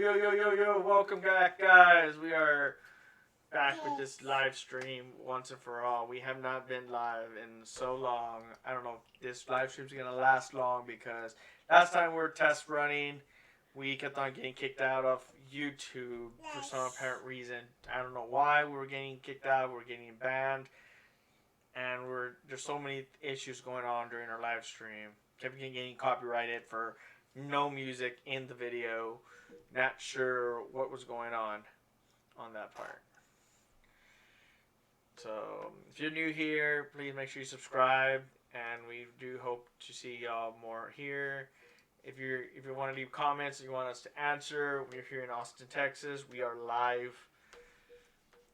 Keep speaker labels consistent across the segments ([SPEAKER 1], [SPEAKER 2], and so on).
[SPEAKER 1] Yo, welcome back, guys. We are back with this live stream once and for all. We have not been live in so long. I don't know if this live stream's going to last long because last time we were test running, we kept on getting kicked out of YouTube for some apparent reason. I don't know why we were getting kicked out. We were getting banned. And there's so many issues going on during our live stream. Kept getting copyrighted for no music in the video. Not sure what was going on that part. So if you're new here, please make sure you subscribe, and we do hope to see y'all more here. If you want to leave comments and you want us to answer, we're here in Austin, Texas. We are live.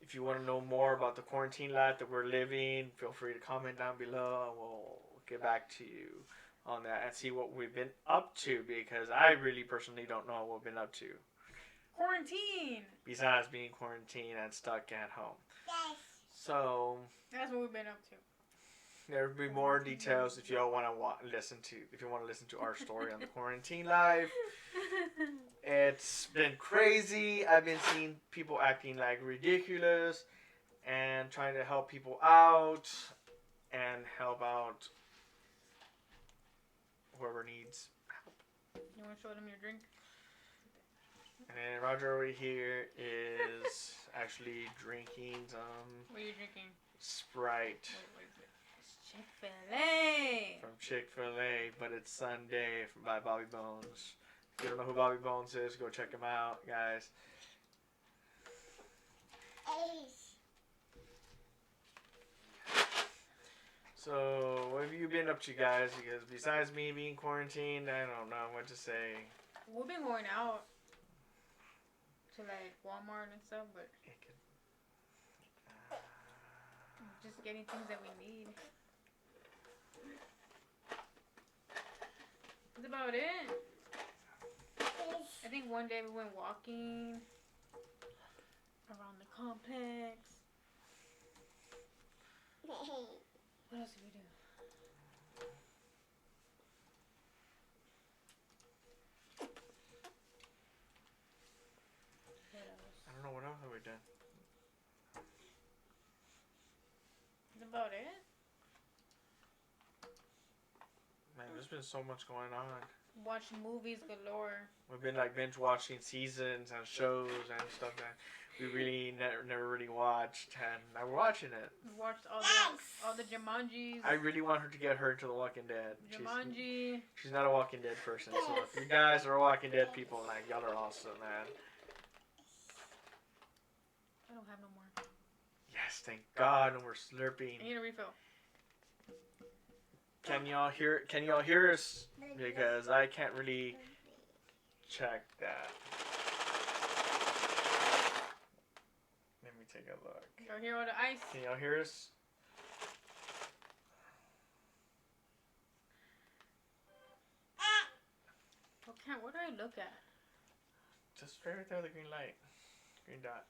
[SPEAKER 1] If you want to know more about the quarantine life that we're living, feel free to comment down below, and we'll get back to you on that and see what we've been up to, because I really personally don't know what we've been up to.
[SPEAKER 2] Quarantine!
[SPEAKER 1] Besides being quarantined and stuck at home.
[SPEAKER 2] Yes.
[SPEAKER 1] So
[SPEAKER 2] that's what we've been up to.
[SPEAKER 1] There'll be more details if y'all want to listen to our story on the quarantine life. It's been crazy. I've been seeing people acting like ridiculous and trying to help people out and help out whoever needs help.
[SPEAKER 2] You want to show them your drink?
[SPEAKER 1] And then Roger over here is actually drinking some...
[SPEAKER 2] What are you drinking?
[SPEAKER 1] Sprite.
[SPEAKER 2] What is it? It's Chick-fil-A.
[SPEAKER 1] From Chick-fil-A, but it's Sunday by Bobby Bones. If you don't know who Bobby Bones is, go check him out, guys. So, what have you been up to, guys? Because besides me being quarantined, I don't know what to say.
[SPEAKER 2] We've been going out to like Walmart and stuff, but just getting things that we need. That's about it. I think one day we went walking around the complex. What else did we do?
[SPEAKER 1] I don't know, what else have we done?
[SPEAKER 2] That's about it.
[SPEAKER 1] Man, there's been so much going on.
[SPEAKER 2] Watching movies galore.
[SPEAKER 1] We've been like binge watching seasons and shows and stuff that we really never really watched, and now we're watching it.
[SPEAKER 2] We watched all the Jumanjis.
[SPEAKER 1] I really want her to get her into The Walking Dead.
[SPEAKER 2] Jumanji.
[SPEAKER 1] She's not a Walking Dead person, so if you guys are Walking Dead people, like, y'all are awesome, man.
[SPEAKER 2] I don't have no more.
[SPEAKER 1] Yes, thank God, and we're slurping.
[SPEAKER 2] I need a refill.
[SPEAKER 1] Can y'all hear us? Because I can't really check that. Let me take a look.
[SPEAKER 2] Y'all hear all the ice?
[SPEAKER 1] Can y'all hear us?
[SPEAKER 2] What do I look at?
[SPEAKER 1] Just right there, the green light. Green dot.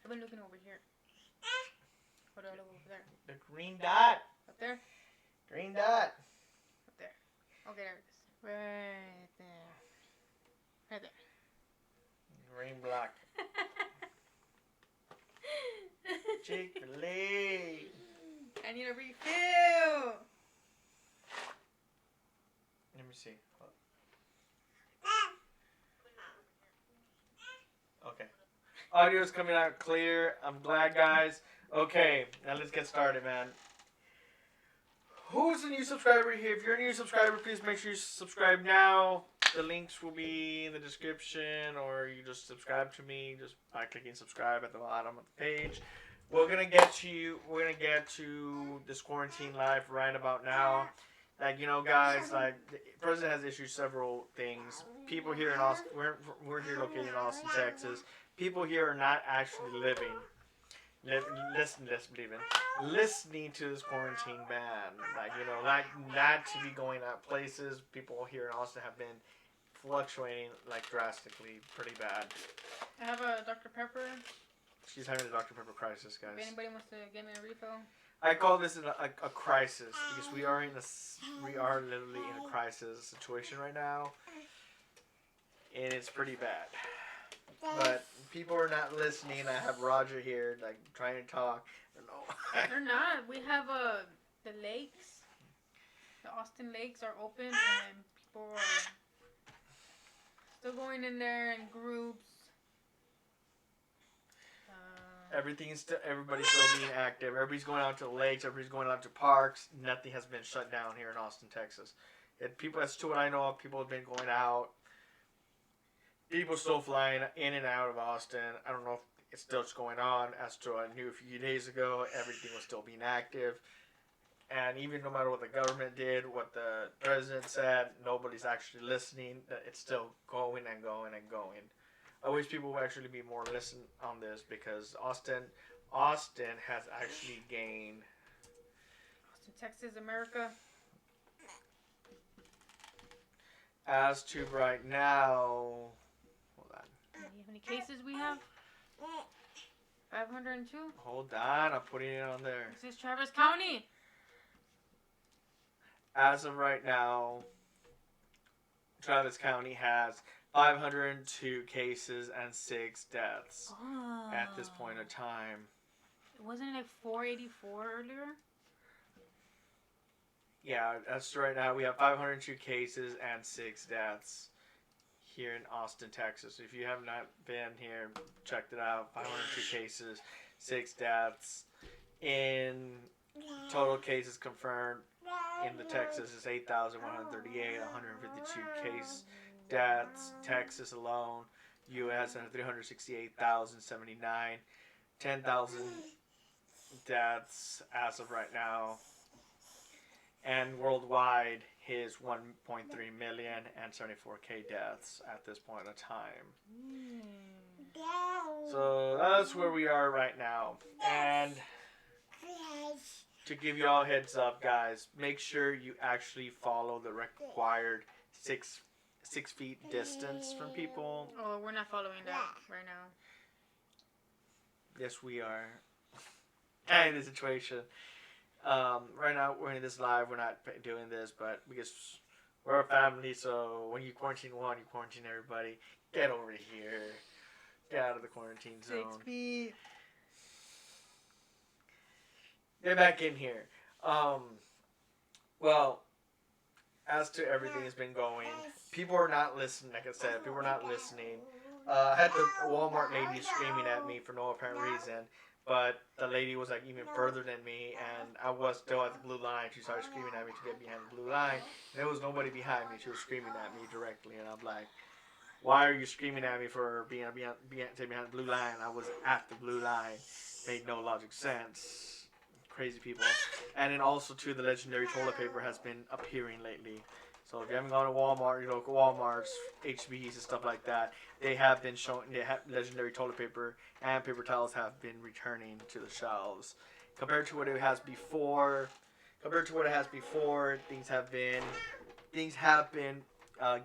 [SPEAKER 2] I've been looking over here. What do I look over there?
[SPEAKER 1] The green dot.
[SPEAKER 2] Up there?
[SPEAKER 1] Green dot.
[SPEAKER 2] Up there. Okay, there it is. Right there. Right there.
[SPEAKER 1] Green block. Chick-fil-A.
[SPEAKER 2] I need a refill.
[SPEAKER 1] Let me see. Okay. Audio's coming out clear. I'm glad, guys. Okay, now let's get started, man. Who's a new subscriber here? If you're a new subscriber, please make sure you subscribe now. The links will be in the description, or you just subscribe to me just by clicking subscribe at the bottom of the page. We're gonna get to this quarantine life right about now. Like, you know, guys, like, the president has issued several things. People here in Austin, we're here located in Austin, Texas. People here are not actually listening to this quarantine ban. Like, you know, like, not to be going out places. People here in Austin have been fluctuating, like, drastically, pretty bad.
[SPEAKER 2] I have a Dr. Pepper.
[SPEAKER 1] She's having a Dr. Pepper crisis, guys.
[SPEAKER 2] If anybody wants to give me a refill.
[SPEAKER 1] I call this a crisis because we are literally in a crisis situation right now, and it's pretty bad. But people are not listening. I have Roger here, like, trying to talk. I
[SPEAKER 2] They're not. We have the lakes. The Austin lakes are open, and people are still going in there in groups.
[SPEAKER 1] Everybody's still being active. Everybody's going out to the lakes. Everybody's going out to parks. Nothing has been shut down here in Austin, Texas. That's to what I know of. People have been going out. People still flying in and out of Austin. I don't know if it's still going on. As to I knew a few days ago, everything was still being active. And even no matter what the government did, what the president said, nobody's actually listening. It's still going and going and going. I wish people would actually be more listen on this because Austin has actually gained.
[SPEAKER 2] Austin, Texas, America.
[SPEAKER 1] As to right now, hold on.
[SPEAKER 2] How many cases we have? 502.
[SPEAKER 1] Hold on, I'm putting it on there.
[SPEAKER 2] This is Travis County.
[SPEAKER 1] As of right now, Travis County has 502 cases and 6 deaths at this point in time.
[SPEAKER 2] Wasn't it like 484 earlier?
[SPEAKER 1] Yeah, that's right now. We have 502 cases and 6 deaths here in Austin, Texas. If you have not been here, check it out. 502 cases, 6 deaths. In total cases confirmed in the Texas is 8,138, 152 case deaths. Texas alone, U.S. has 368,079, 10,000 deaths as of right now. And worldwide, his 1.3 million and 74K deaths at this point in time. So that's where we are right now. And to give you all a heads up, guys, make sure you actually follow the required 6 feet distance from people.
[SPEAKER 2] Oh, we're not following that right now.
[SPEAKER 1] Yes, we are. In this situation. Right now, we're in this live. We're not doing this, but because we're a family, so when you quarantine one, you quarantine everybody. Get over here. Get out of the quarantine zone.
[SPEAKER 2] 6 feet.
[SPEAKER 1] Get back in here. Well, as to everything has been going, people are not listening. Like I said, people are not listening. I had the Walmart lady screaming at me for no apparent reason. But the lady was like even further than me, and I was still at the blue line. She started screaming at me to get behind the blue line. And there was nobody behind me. She was screaming at me directly, and I'm like, "Why are you screaming at me for being behind the blue line? I was at the blue line. Made no logic sense. Crazy people." And then also too, the legendary toilet paper has been appearing lately. So if you haven't gone to Walmart, your local Walmarts, HBs and stuff like that, they have been showing. They have legendary toilet paper and paper towels have been returning to the shelves. Compared to what it has before, things have been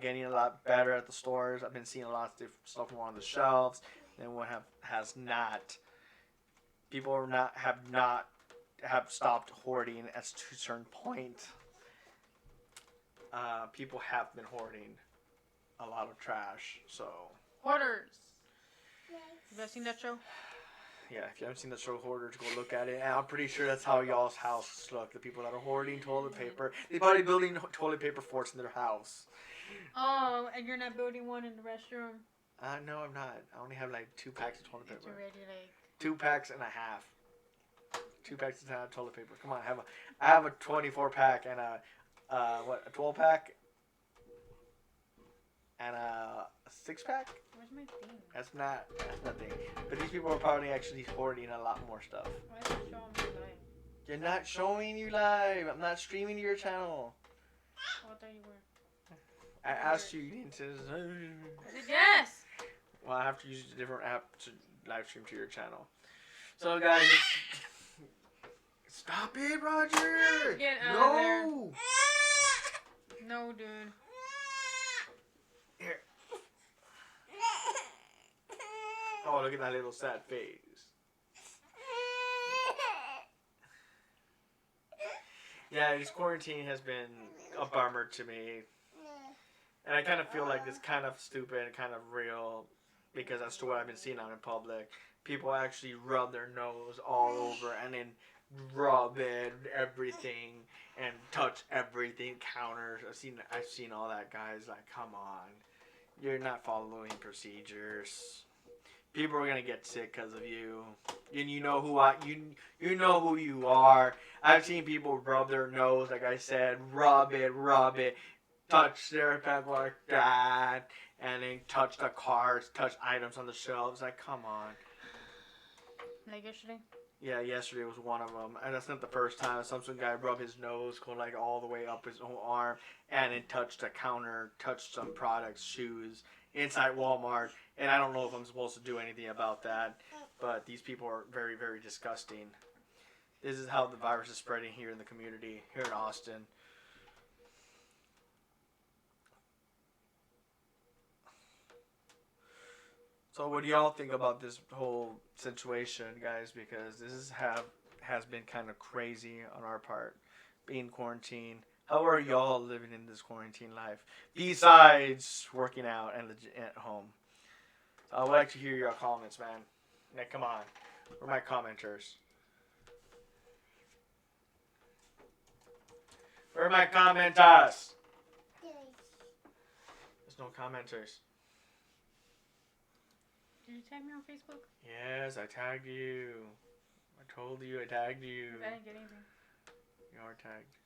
[SPEAKER 1] getting a lot better at the stores. I've been seeing a lot of different stuff more on the shelves than what has not. People have stopped hoarding at a certain point. People have been hoarding a lot of trash, so.
[SPEAKER 2] Hoarders. You guys seen that show?
[SPEAKER 1] Yeah, if you haven't seen the show Hoarders, go look at it. And I'm pretty sure that's how y'all's houses look. The people that are hoarding toilet paper. They're probably building toilet paper forts in their house.
[SPEAKER 2] Oh, and you're not building one in the restroom?
[SPEAKER 1] No, I'm not. I only have like 2 packs of toilet paper.
[SPEAKER 2] You're ready, like...
[SPEAKER 1] 2 packs and a half. 2 packs and a half of toilet paper. Come on, I have a 24 pack and a 12 pack and a 6 pack.
[SPEAKER 2] Where's my thing?
[SPEAKER 1] That's nothing. But these people are probably actually hoarding a lot more stuff.
[SPEAKER 2] Why is it showing me live?
[SPEAKER 1] You're not showing you live. I'm not streaming to your channel.
[SPEAKER 2] Oh, I thought you were.
[SPEAKER 1] I asked you. You didn't say.
[SPEAKER 2] I said yes.
[SPEAKER 1] Well, I have to use a different app to live stream to your channel. So, guys, stop it, Roger.
[SPEAKER 2] Get out of there. No, dude.
[SPEAKER 1] Here. Oh, look at that little sad face. Yeah, this quarantine has been a bummer to me. And I kind of feel like it's kind of stupid and kind of real. because that's what I've been seeing out in public. People actually rub their nose all over and then rub it, everything, and touch everything, counters. I've seen all that, guys. Like, come on, you're not following procedures. People are gonna get sick because of you, and you know you know who you are. I've seen people rub their nose, like I said, rub it, touch their pet like that, and then touch the cards, touch items on the shelves. Like, come on.
[SPEAKER 2] Like yesterday?
[SPEAKER 1] Yeah, yesterday was one of them, and that's not the first time. Some guy rubbed his nose, go like all the way up his whole arm, and then touched a counter, touched some products, shoes, inside Walmart. And I don't know if I'm supposed to do anything about that, but these people are very, very disgusting. This is how the virus is spreading here in the community, here in Austin. So what do y'all think about this whole situation, guys? Because this has been kind of crazy on our part, being quarantined. How are y'all living in this quarantine life, besides working out and at home? I would like to hear your comments, man. Nick, come on. Where are my commenters? Where are my commenters? There's no commenters.
[SPEAKER 2] Did you tag me on Facebook?
[SPEAKER 1] Yes, I tagged you. I told you I tagged you.
[SPEAKER 2] I didn't get anything.
[SPEAKER 1] You are tagged.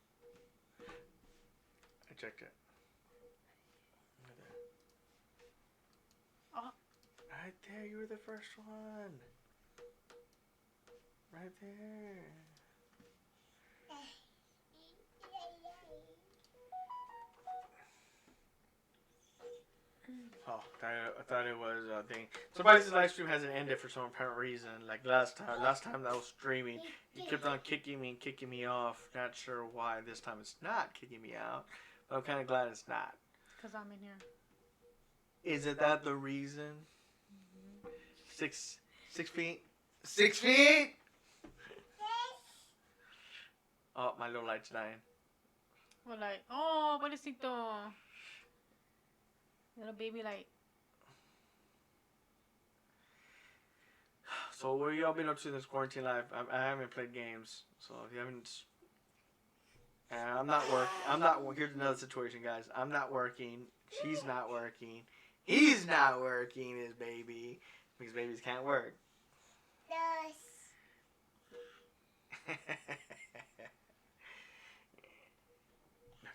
[SPEAKER 1] I checked it. Right there.
[SPEAKER 2] Oh.
[SPEAKER 1] Right there, you were the first one. Right there. Oh, I thought it was a thing. Surprised this live stream hasn't ended for some apparent reason. Like last time that I was streaming, you kept on kicking me off. Not sure why this time it's not kicking me out, but I'm kind of glad it's not.
[SPEAKER 2] Because I'm in here.
[SPEAKER 1] Is it that the reason? 6 feet? 6 feet? Oh, my little light's dying.
[SPEAKER 2] Well, like, oh, pobrecito. Little baby light.
[SPEAKER 1] So what have y'all been up to this quarantine life? I haven't played games, so if you haven't, I'm not working. Here's another situation, guys. I'm not working. She's not working. He's not working. His baby, because babies can't work.
[SPEAKER 3] Yes.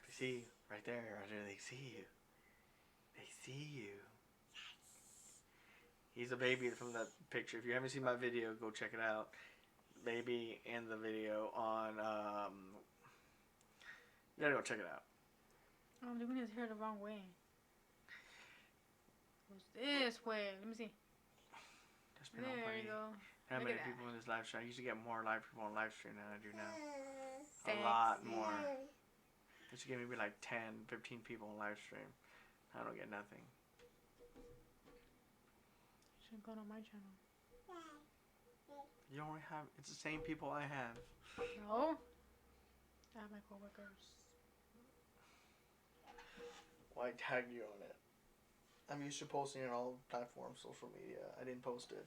[SPEAKER 1] They see you right there. Right there. They see you. They see you. He's a baby from that picture. If you haven't seen my video, go check it out. Baby in the video on, you gotta go check it out.
[SPEAKER 2] Oh, I'm doing his hair the wrong way. What's this way? Let me see.
[SPEAKER 1] That's been
[SPEAKER 2] There
[SPEAKER 1] already.
[SPEAKER 2] you go.
[SPEAKER 1] How
[SPEAKER 2] Look
[SPEAKER 1] many
[SPEAKER 2] at that.
[SPEAKER 1] people in this live stream? I used to get more live people on live stream than I do now.
[SPEAKER 2] Sexy.
[SPEAKER 1] A lot more. I used to get maybe like 10, 15 people on live stream. I don't get nothing.
[SPEAKER 2] Should go on my channel.
[SPEAKER 1] You only have, it's the same people I have.
[SPEAKER 2] No. I have my coworkers.
[SPEAKER 1] Why tag you on it? I'm used to posting on all platforms, social media. I didn't post it.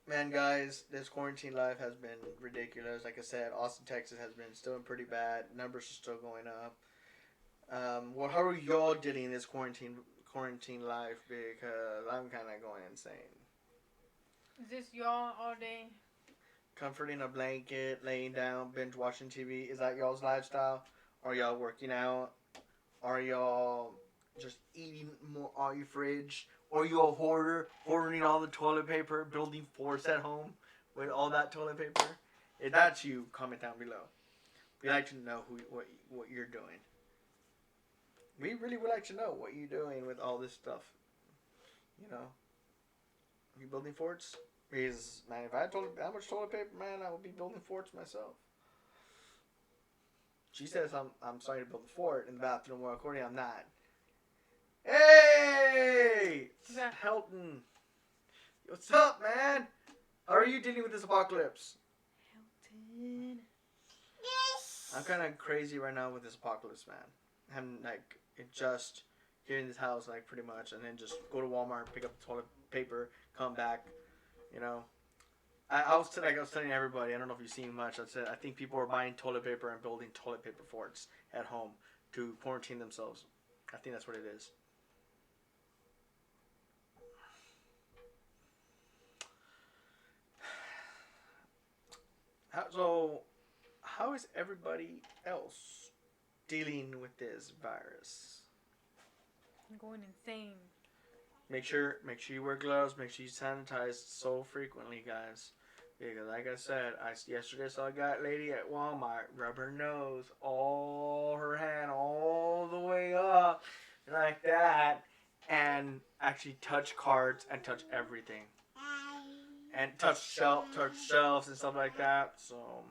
[SPEAKER 1] Man, guys, this quarantine life has been ridiculous. Like I said, Austin, Texas has been still pretty bad. Numbers are still going up. Well, how are y'all dealing this quarantine life? Because I'm kind of going insane.
[SPEAKER 2] Is this y'all all day?
[SPEAKER 1] Comforting a blanket, laying down, binge watching TV. Is that y'all's lifestyle? Are y'all working out? Are y'all just eating more out your fridge? Are you a hoarder, hoarding all the toilet paper, building forts at home with all that toilet paper? If that's you, comment down below. We'd like to know what you're doing. We really would like to know what you're doing with all this stuff. You know, are you building forts? Because, man, if I had that much toilet paper, man, I would be building forts myself. She says I'm starting to build a fort in the bathroom, well, according I'm not. Hey!
[SPEAKER 2] Who's that?
[SPEAKER 1] Helton. What's up, man? How are you dealing with this apocalypse?
[SPEAKER 2] Helton.
[SPEAKER 3] Yes.
[SPEAKER 1] I'm kind of crazy right now with this apocalypse, man. I'm like, just here in this house, like, pretty much, and then just go to Walmart, pick up the toilet paper come back. You know, I was telling everybody. I don't know if you've seen much. I think people are buying toilet paper and building toilet paper forts at home to quarantine themselves. I think that's what it is. How is everybody else dealing with this virus?
[SPEAKER 2] I'm going insane.
[SPEAKER 1] Make sure you wear gloves. Make sure you sanitize so frequently, guys. Because like I said, yesterday saw a lady at Walmart rub her nose, all her hand all the way up, like that, and actually touch carts and touch everything, and touch shelves and stuff like that. So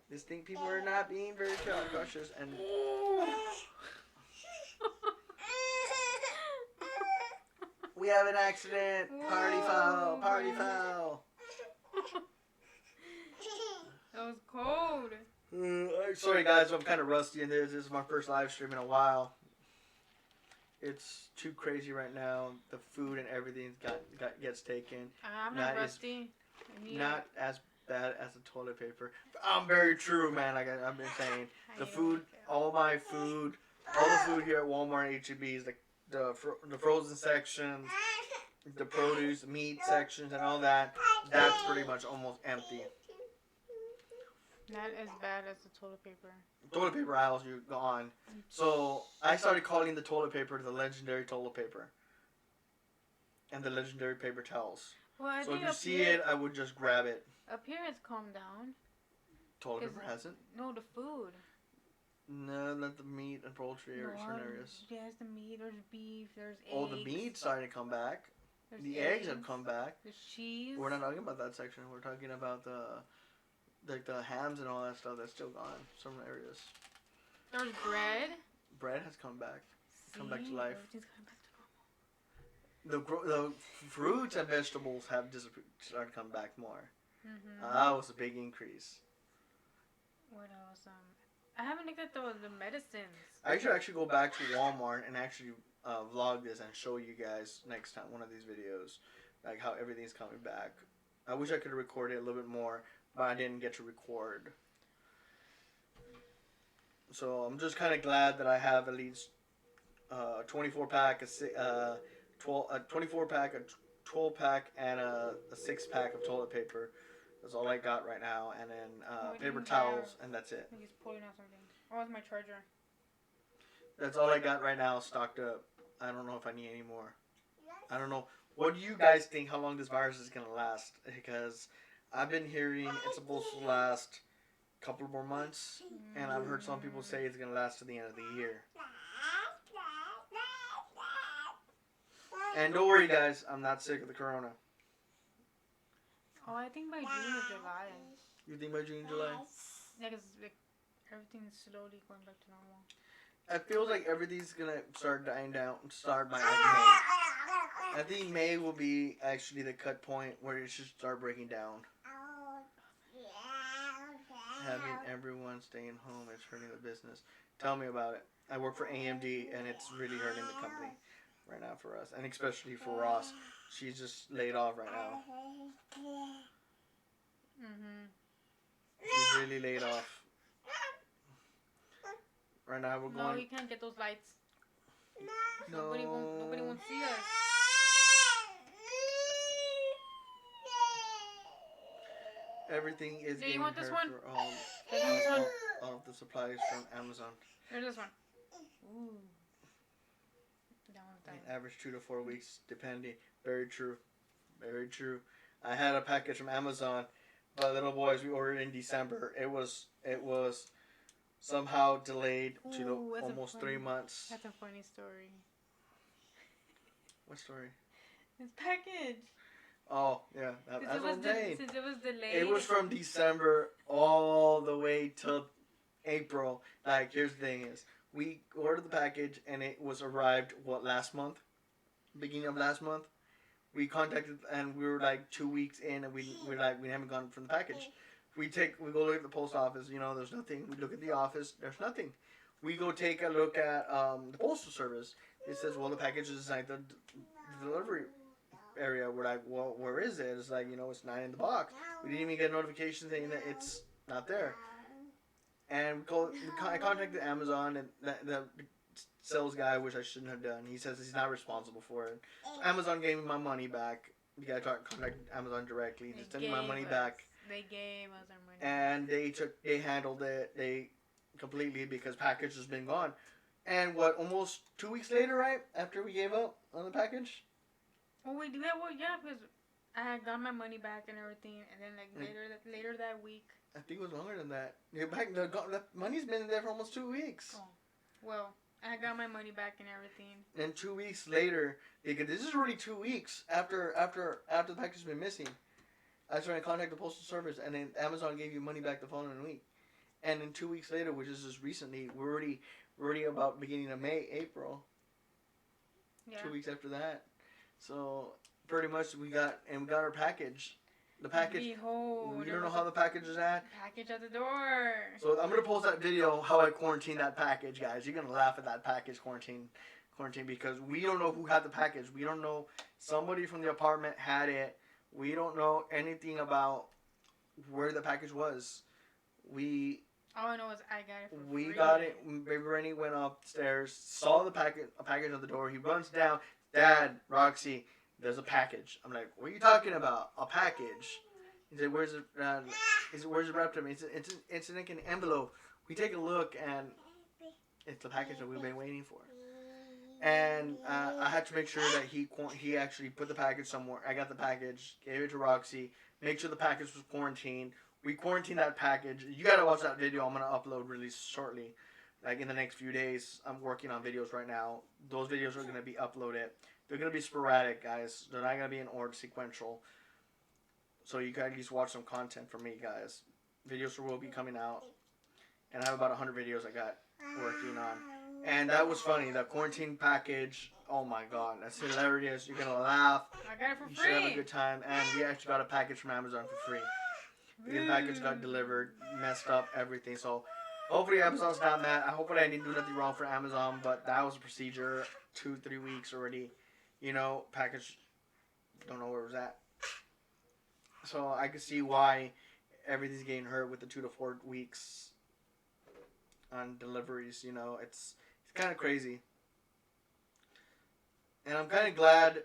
[SPEAKER 1] this thing, people are not being very cautious and. We have an accident. Party foul. Party foul.
[SPEAKER 2] That was cold.
[SPEAKER 1] Sorry guys, I'm kind of rusty in this. This is my first live stream in a while. It's too crazy right now. The food and everything gets taken.
[SPEAKER 2] I'm not rusty.
[SPEAKER 1] Not as bad as the toilet paper. I'm very true, man. Like I've been saying, the food, all my food, all the food here at Walmart and HEB is the frozen sections, the produce, meat sections, and all that. That's pretty much almost empty.
[SPEAKER 2] Not as bad as the toilet paper.
[SPEAKER 1] Toilet paper aisles, you're gone. So I started calling the toilet paper the legendary toilet paper, and the legendary paper towels.
[SPEAKER 2] Well,
[SPEAKER 1] so if you see it, I would just grab it.
[SPEAKER 2] Up here it's calmed down.
[SPEAKER 1] Toilet paper hasn't?
[SPEAKER 2] No, the food.
[SPEAKER 1] No, not the meat and poultry or certain areas.
[SPEAKER 2] Yes, the meat, there's beef, there's eggs.
[SPEAKER 1] Oh, the meat's starting to come back.
[SPEAKER 2] There's
[SPEAKER 1] the eggs have come back.
[SPEAKER 2] There's cheese.
[SPEAKER 1] We're not talking about that section. We're talking about the hams and all that stuff that's still gone. Some areas.
[SPEAKER 2] There's bread.
[SPEAKER 1] Bread has come back. Come back to life.
[SPEAKER 2] Everything's coming back to normal.
[SPEAKER 1] The fruits and vegetables have started to come back more.
[SPEAKER 2] Mm-hmm.
[SPEAKER 1] That was a big increase.
[SPEAKER 2] What else? I haven't looked at the medicines.
[SPEAKER 1] I should actually go back to Walmart and actually vlog this and show you guys next time one of these videos, like how everything's coming back. I wish I could record it a little bit more, but I didn't get to record. So I'm just kind of glad that I have at least 24 pack, a 24 pack, a 12 pack, and a 6 pack of toilet paper. That's all I got right now, and then paper towels, and that's it.
[SPEAKER 2] I think he's pulling out something. Oh, it's my charger.
[SPEAKER 1] That's all I got right now, stocked up. I don't know if I need any more. I don't know. What do you guys think? How long this virus is gonna last? Because I've been hearing it's supposed to last a couple more months, and I've heard some people say it's gonna last to the end of the year. And don't worry, guys, I'm not sick of the corona.
[SPEAKER 2] Oh, I think by June or July.
[SPEAKER 1] You think by June, July?
[SPEAKER 2] Yeah, because like, everything's slowly going back to normal.
[SPEAKER 1] It feels like everything's gonna start dying down. Start by like May. I think May will be actually the cut point where it should start breaking down. Having everyone staying home is hurting the business. Tell me about it. I work for AMD, and it's really hurting the company right now for us, and especially for Ross. She's just laid off right now. She's really laid off. Right now we're going.
[SPEAKER 2] No, you can't get those lights.
[SPEAKER 1] No.
[SPEAKER 2] Nobody won't see us.
[SPEAKER 1] Everything is
[SPEAKER 2] Do
[SPEAKER 1] getting
[SPEAKER 2] you want
[SPEAKER 1] hurt
[SPEAKER 2] this one?
[SPEAKER 1] for all of the supplies from Amazon.
[SPEAKER 2] Here's this one. Ooh. That one's done.
[SPEAKER 1] Average 2 to 4 weeks, depending. Very true. Very true. I had a package from Amazon. My little boys, we ordered in December. It was somehow delayed to almost 3 months.
[SPEAKER 2] That's a funny story.
[SPEAKER 1] What story?
[SPEAKER 2] This package.
[SPEAKER 1] Oh, yeah. That's what I'm saying.
[SPEAKER 2] Since it was delayed.
[SPEAKER 1] It was from December all the way to April. Like, here's the thing is, we ordered the package and it was arrived, last month? Beginning of last month? We contacted and we were like 2 weeks in and we haven't gone from the package. We go look at the post office, there's nothing. We look at the office, there's nothing. We go take a look at the postal service. It says, well, the package is assigned to the delivery area. We're like, well, where is it? It's like, it's not in the box. We didn't even get a notification saying that it's not there. And I contacted Amazon, and the sales guy, which I shouldn't have done. He says he's not responsible for it. So Amazon gave me my money back. You gotta contact Amazon directly. Just send me my money back.
[SPEAKER 2] They gave us our money.
[SPEAKER 1] And they handled it. They completely, because package has been gone. And almost 2 weeks later, right after we gave up on the package.
[SPEAKER 2] Oh wait, yeah, because I had got my money back and everything, and then later that week.
[SPEAKER 1] I think it was longer than that. The money's been there for almost 2 weeks.
[SPEAKER 2] Oh, well, I got my money back and everything.
[SPEAKER 1] And 2 weeks later, this is already 2 weeks after the package has been missing. I started to contact the postal service, and then Amazon gave you money back the following week. And then 2 weeks later, which is just recently, we're already about beginning of April.
[SPEAKER 2] Yeah.
[SPEAKER 1] 2 weeks after that, so pretty much we got our package. The package.
[SPEAKER 2] Behold,
[SPEAKER 1] you don't know how the package is at.
[SPEAKER 2] Package at the door.
[SPEAKER 1] So I'm gonna post that video how I quarantined that package, guys. You're gonna laugh at that package quarantine because we don't know who had the package. We don't know. Somebody from the apartment had it. We don't know anything about where the package was.
[SPEAKER 2] All I know is I got it for free.
[SPEAKER 1] We got it. Baby Rennie went upstairs, saw a package on the door. He runs down. Dad, Roxy, there's a package. I'm like, what are you talking about? A package? He said, where's it? Where's it wrapped up? It's in an envelope. We take a look, and it's the package that we've been waiting for. And I had to make sure that he actually put the package somewhere. I got the package, gave it to Roxy, make sure the package was quarantined. We quarantined that package. You gotta watch that video. I'm gonna upload really shortly, like in the next few days. I'm working on videos right now. Those videos are gonna be uploaded. They're gonna be sporadic, guys. They're not gonna be in order sequential. So you can at least watch some content from me, guys. Videos will be coming out, and I have about 100 videos I got working on. And that was funny. The quarantine package. Oh my God, that's hilarious. You're gonna laugh.
[SPEAKER 2] I got it for free.
[SPEAKER 1] You should have a good time. And we actually got a package from Amazon for free. The package got delivered, messed up, everything. So hopefully Amazon's not mad. I hope I didn't do nothing wrong for Amazon, but that was a procedure. 2-3 weeks already. Package, don't know where it was at. So I can see why everything's getting hurt with the 2 to 4 weeks on deliveries. It's kind of crazy. And I'm kind of glad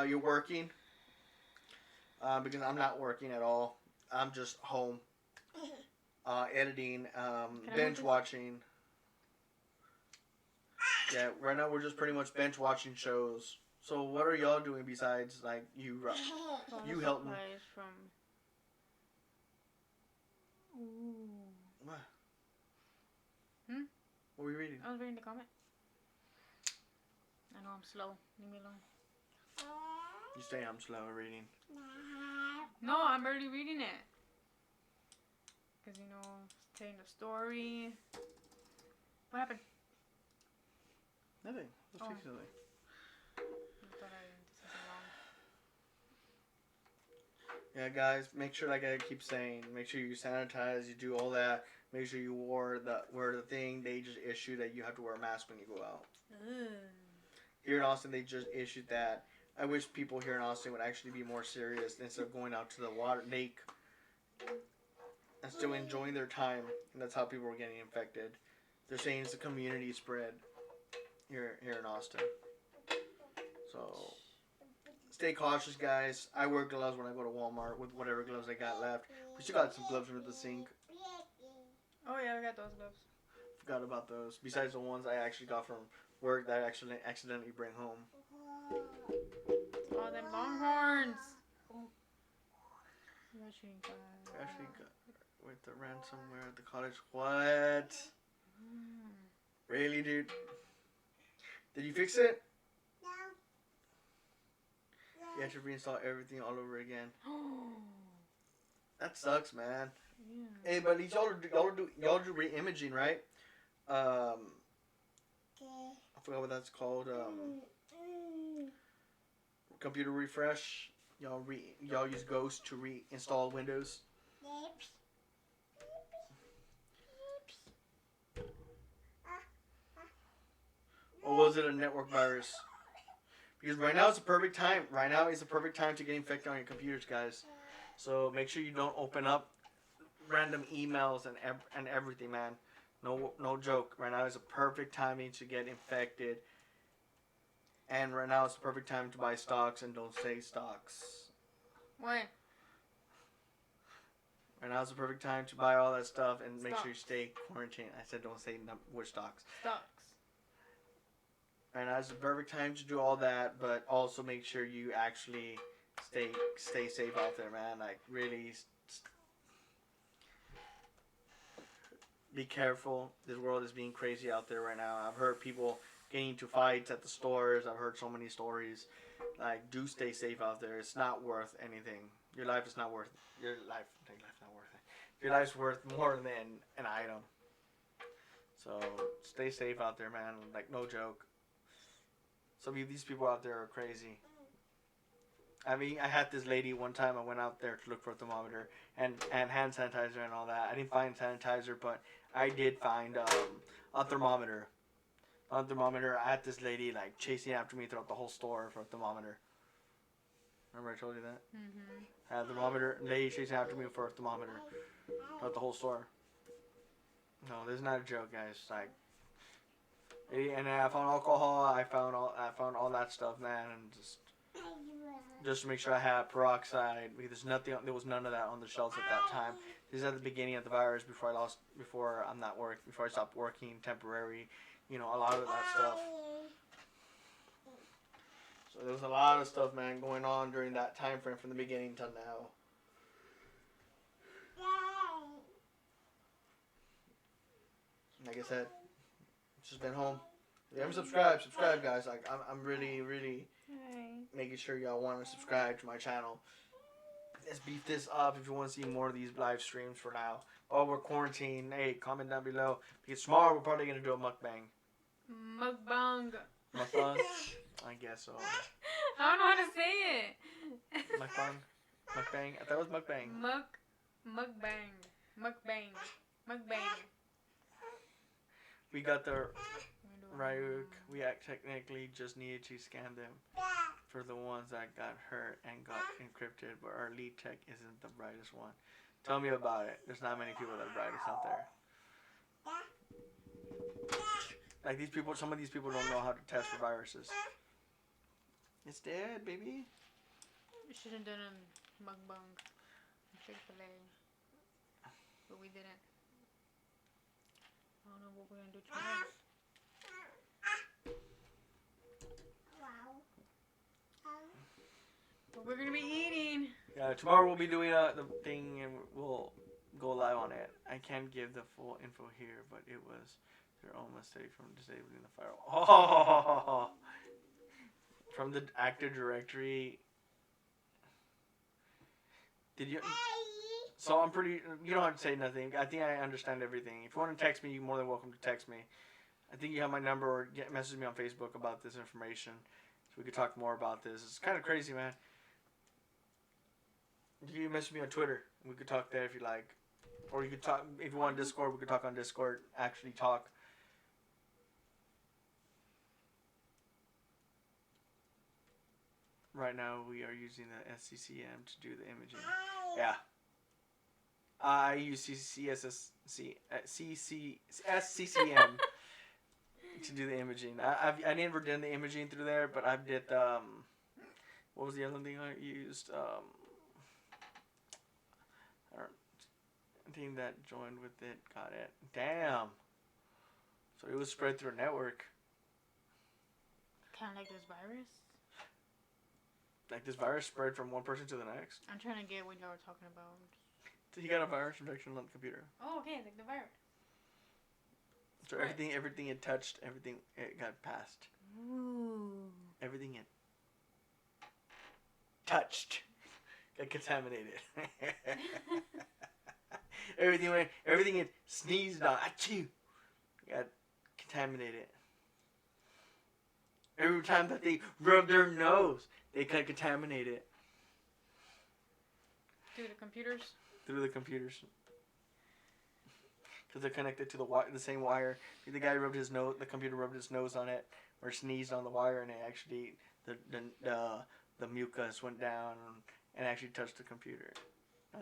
[SPEAKER 1] you're working because I'm not working at all. I'm just home, editing, bench watching. Yeah, right now we're just pretty much bench watching shows. So what are y'all doing besides you help me?
[SPEAKER 2] From... Ooh.
[SPEAKER 1] What?
[SPEAKER 2] Hmm?
[SPEAKER 1] What were you reading?
[SPEAKER 2] I was reading the comment. I know I'm slow. Leave me alone.
[SPEAKER 1] You say I'm slow at reading.
[SPEAKER 2] No, I'm barely reading it. Because, it's telling the story. What happened?
[SPEAKER 1] Nothing. Let's fix something.
[SPEAKER 2] I thought I did something wrong.
[SPEAKER 1] Yeah, guys, make sure, like I keep saying, make sure you sanitize, you do all that. Make sure you wear the thing they just issued that you have to wear a mask when you go out. Here in Austin, they just issued that. I wish people here in Austin would actually be more serious instead of going out to the lake and still enjoying their time. And that's how people are getting infected. They're saying it's a community spread here in Austin. So stay cautious, guys. I wear gloves when I go to Walmart with whatever gloves I got left. We still got some gloves under the sink.
[SPEAKER 2] Oh yeah, we got those gloves.
[SPEAKER 1] Forgot about those. Besides the ones I actually got from work that I actually accidentally bring home.
[SPEAKER 2] Oh, them Longhorns.
[SPEAKER 1] Actually got with the ransomware at the college. What? Really, dude? Did you fix it?
[SPEAKER 3] No.
[SPEAKER 1] You have to reinstall everything all over again. That sucks, man.
[SPEAKER 2] Yeah.
[SPEAKER 1] Hey, but at least y'all do re-imaging, right? I forgot what that's called. Computer refresh. Y'all use Ghost to reinstall Windows. Or was it a network virus? Because right now is the perfect time. Right now is the perfect time to get infected on your computers, guys. So make sure you don't open up random emails and everything, man. No joke. Right now is a perfect timing to get infected. And right now is the perfect time to buy stocks and don't say stocks.
[SPEAKER 2] What?
[SPEAKER 1] Right now is the perfect time to buy all that stuff and make
[SPEAKER 2] Stocks.
[SPEAKER 1] sure you stay quarantined. I said don't say which stocks.
[SPEAKER 2] Stocks.
[SPEAKER 1] Right now is the perfect time to do all that, but also make sure you actually stay safe out there, man. Like really be careful. This world is being crazy out there right now. I've heard people getting into fights at the stores. I've heard so many stories. Like, do stay safe out there. It's not worth anything. Your life is not worth your life. Not worth it. Your life's worth more than an item. So stay safe out there, man. Like, no joke. Some of these people out there are crazy. I mean, I had this lady one time. I went out there to look for a thermometer and hand sanitizer and all that. I didn't find sanitizer, but I did find a thermometer. On thermometer, I had this lady like chasing after me throughout the whole store for a thermometer. Remember I told you that?
[SPEAKER 2] Mhm.
[SPEAKER 1] I had a thermometer, lady chasing after me for a thermometer throughout the whole store. No, this is not a joke, guys. Like, and I found alcohol. I found all that stuff, man, and just to make sure I had peroxide because there was none of that on the shelves at that time. This is at the beginning of the virus before I stopped working temporary. You know, a lot of that stuff. So there was a lot of stuff, man, going on during that time frame from the beginning till now. Like I said, just been home. If you haven't subscribe, guys. Like I'm really making sure y'all want to subscribe to my channel. Let's beef this up if you want to see more of these live streams for now. While we're quarantined, hey, comment down below. Because tomorrow we're probably going to do a mukbang.
[SPEAKER 2] Mukbang.
[SPEAKER 1] Mukbang? I guess so.
[SPEAKER 2] I don't know how to say it.
[SPEAKER 1] Mukbang? Mukbang? I thought it was mukbang.
[SPEAKER 2] Mukbang. Mukbang. Mukbang.
[SPEAKER 1] We got the Ryuk. We technically just needed to scan them for the ones that got hurt and got encrypted, but our lead tech isn't the brightest one. Tell me about it. There's not many people that are brightest out there. Like these people, some of these people don't know how to test for viruses. It's dead, baby.
[SPEAKER 2] We should have done a mukbang. Chick-fil-A. But we didn't. I don't know what we're gonna do tomorrow. But we're gonna be eating.
[SPEAKER 1] Yeah, tomorrow we'll be doing the thing and we'll go live on it. I can't give the full info here, but it was their own mistake from disabling the firewall. Oh, from the active directory. Did you? So I'm pretty. You don't have to say nothing. I think I understand everything. If you want to text me, you're more than welcome to text me. I think you have my number or message me on Facebook about this information, so we could talk more about this. It's kind of crazy, man. You can message me on Twitter. We could talk there if you like, or you could talk if you want Discord. We could talk on Discord. Actually talk. Right now we are using the SCCM to do the imaging. Yeah. I use SCCM to do the imaging. I never did the imaging through there, but I did. What was the other thing I used? I think that joined with it. Got it. Damn. So it was spread through a network.
[SPEAKER 2] Kind of like this virus.
[SPEAKER 1] Like this virus spread from one person to the next.
[SPEAKER 2] I'm trying to get what y'all were talking about.
[SPEAKER 1] He got a virus infection on the computer.
[SPEAKER 2] Oh, okay, like the virus.
[SPEAKER 1] So everything it touched, everything it got passed.
[SPEAKER 2] Ooh.
[SPEAKER 1] Everything it touched got contaminated. everything it sneezed on, achoo, got contaminated. Every time that they rubbed their nose, they got contaminated.
[SPEAKER 2] Through the computers?
[SPEAKER 1] Through the computers. Because they're connected to the same wire. The guy rubbed his nose, the computer rubbed his nose on it, or sneezed on the wire, and it actually, the mucus went down and actually touched the computer.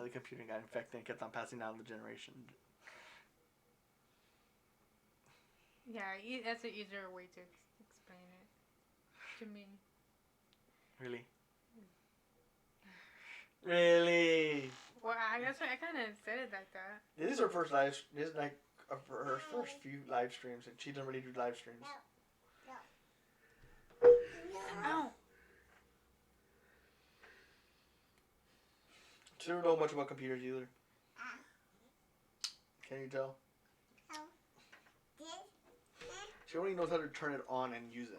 [SPEAKER 1] The computer got infected and kept on passing down the generation.
[SPEAKER 2] Yeah, that's an easier way to explain it to me.
[SPEAKER 1] Really? Really?
[SPEAKER 2] Well, I guess I kind of said it like that.
[SPEAKER 1] This is her first live. This is like her first few live streams, and she doesn't really do live streams.
[SPEAKER 2] Ow!
[SPEAKER 1] She don't know much about computers either. Can you tell? She only knows how to turn it on and use it.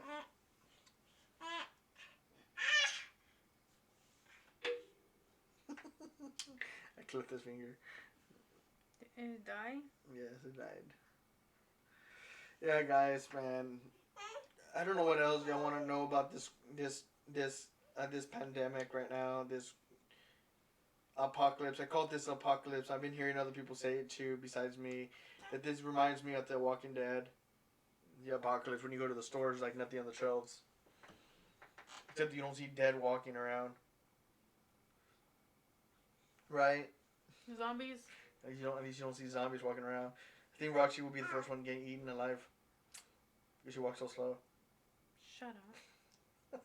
[SPEAKER 1] I clipped his finger.
[SPEAKER 2] Did it die?
[SPEAKER 1] Yes, it died. Yeah, guys, man. I don't know what else y'all want to know about this pandemic right now. This apocalypse. I call it this apocalypse. I've been hearing other people say it too, besides me. That this reminds me of The Walking Dead. The apocalypse, when you go to the stores, like nothing on the shelves. Except you don't see dead walking around. Right?
[SPEAKER 2] Zombies?
[SPEAKER 1] At least you don't see zombies walking around. I think Roxy will be the first one getting eaten alive. Because she walks so slow.
[SPEAKER 2] Shut up.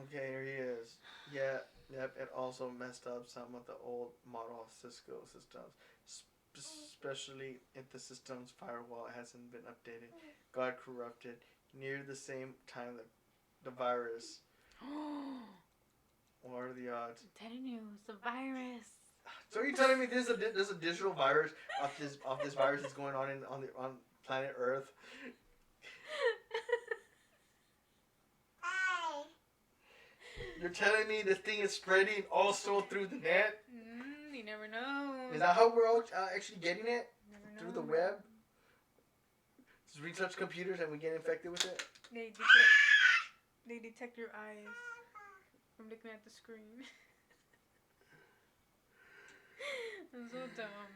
[SPEAKER 1] Okay, here he is. Yeah, yep, it also messed up some of the old model Cisco systems. Especially if the system's firewall hasn't been updated. Got corrupted near the same time that the virus. What are the odds?
[SPEAKER 2] I'm telling you, it's a virus.
[SPEAKER 1] So are you telling me there's a digital virus of this virus that's going on on planet Earth? You're telling me this thing is spreading also through the net?
[SPEAKER 2] You never know.
[SPEAKER 1] Is that how we're all actually getting it?
[SPEAKER 2] Never
[SPEAKER 1] Through
[SPEAKER 2] know.
[SPEAKER 1] the web? Just we touch computers and we get infected with it?
[SPEAKER 2] They detect your eyes from looking at the screen. I'm so dumb.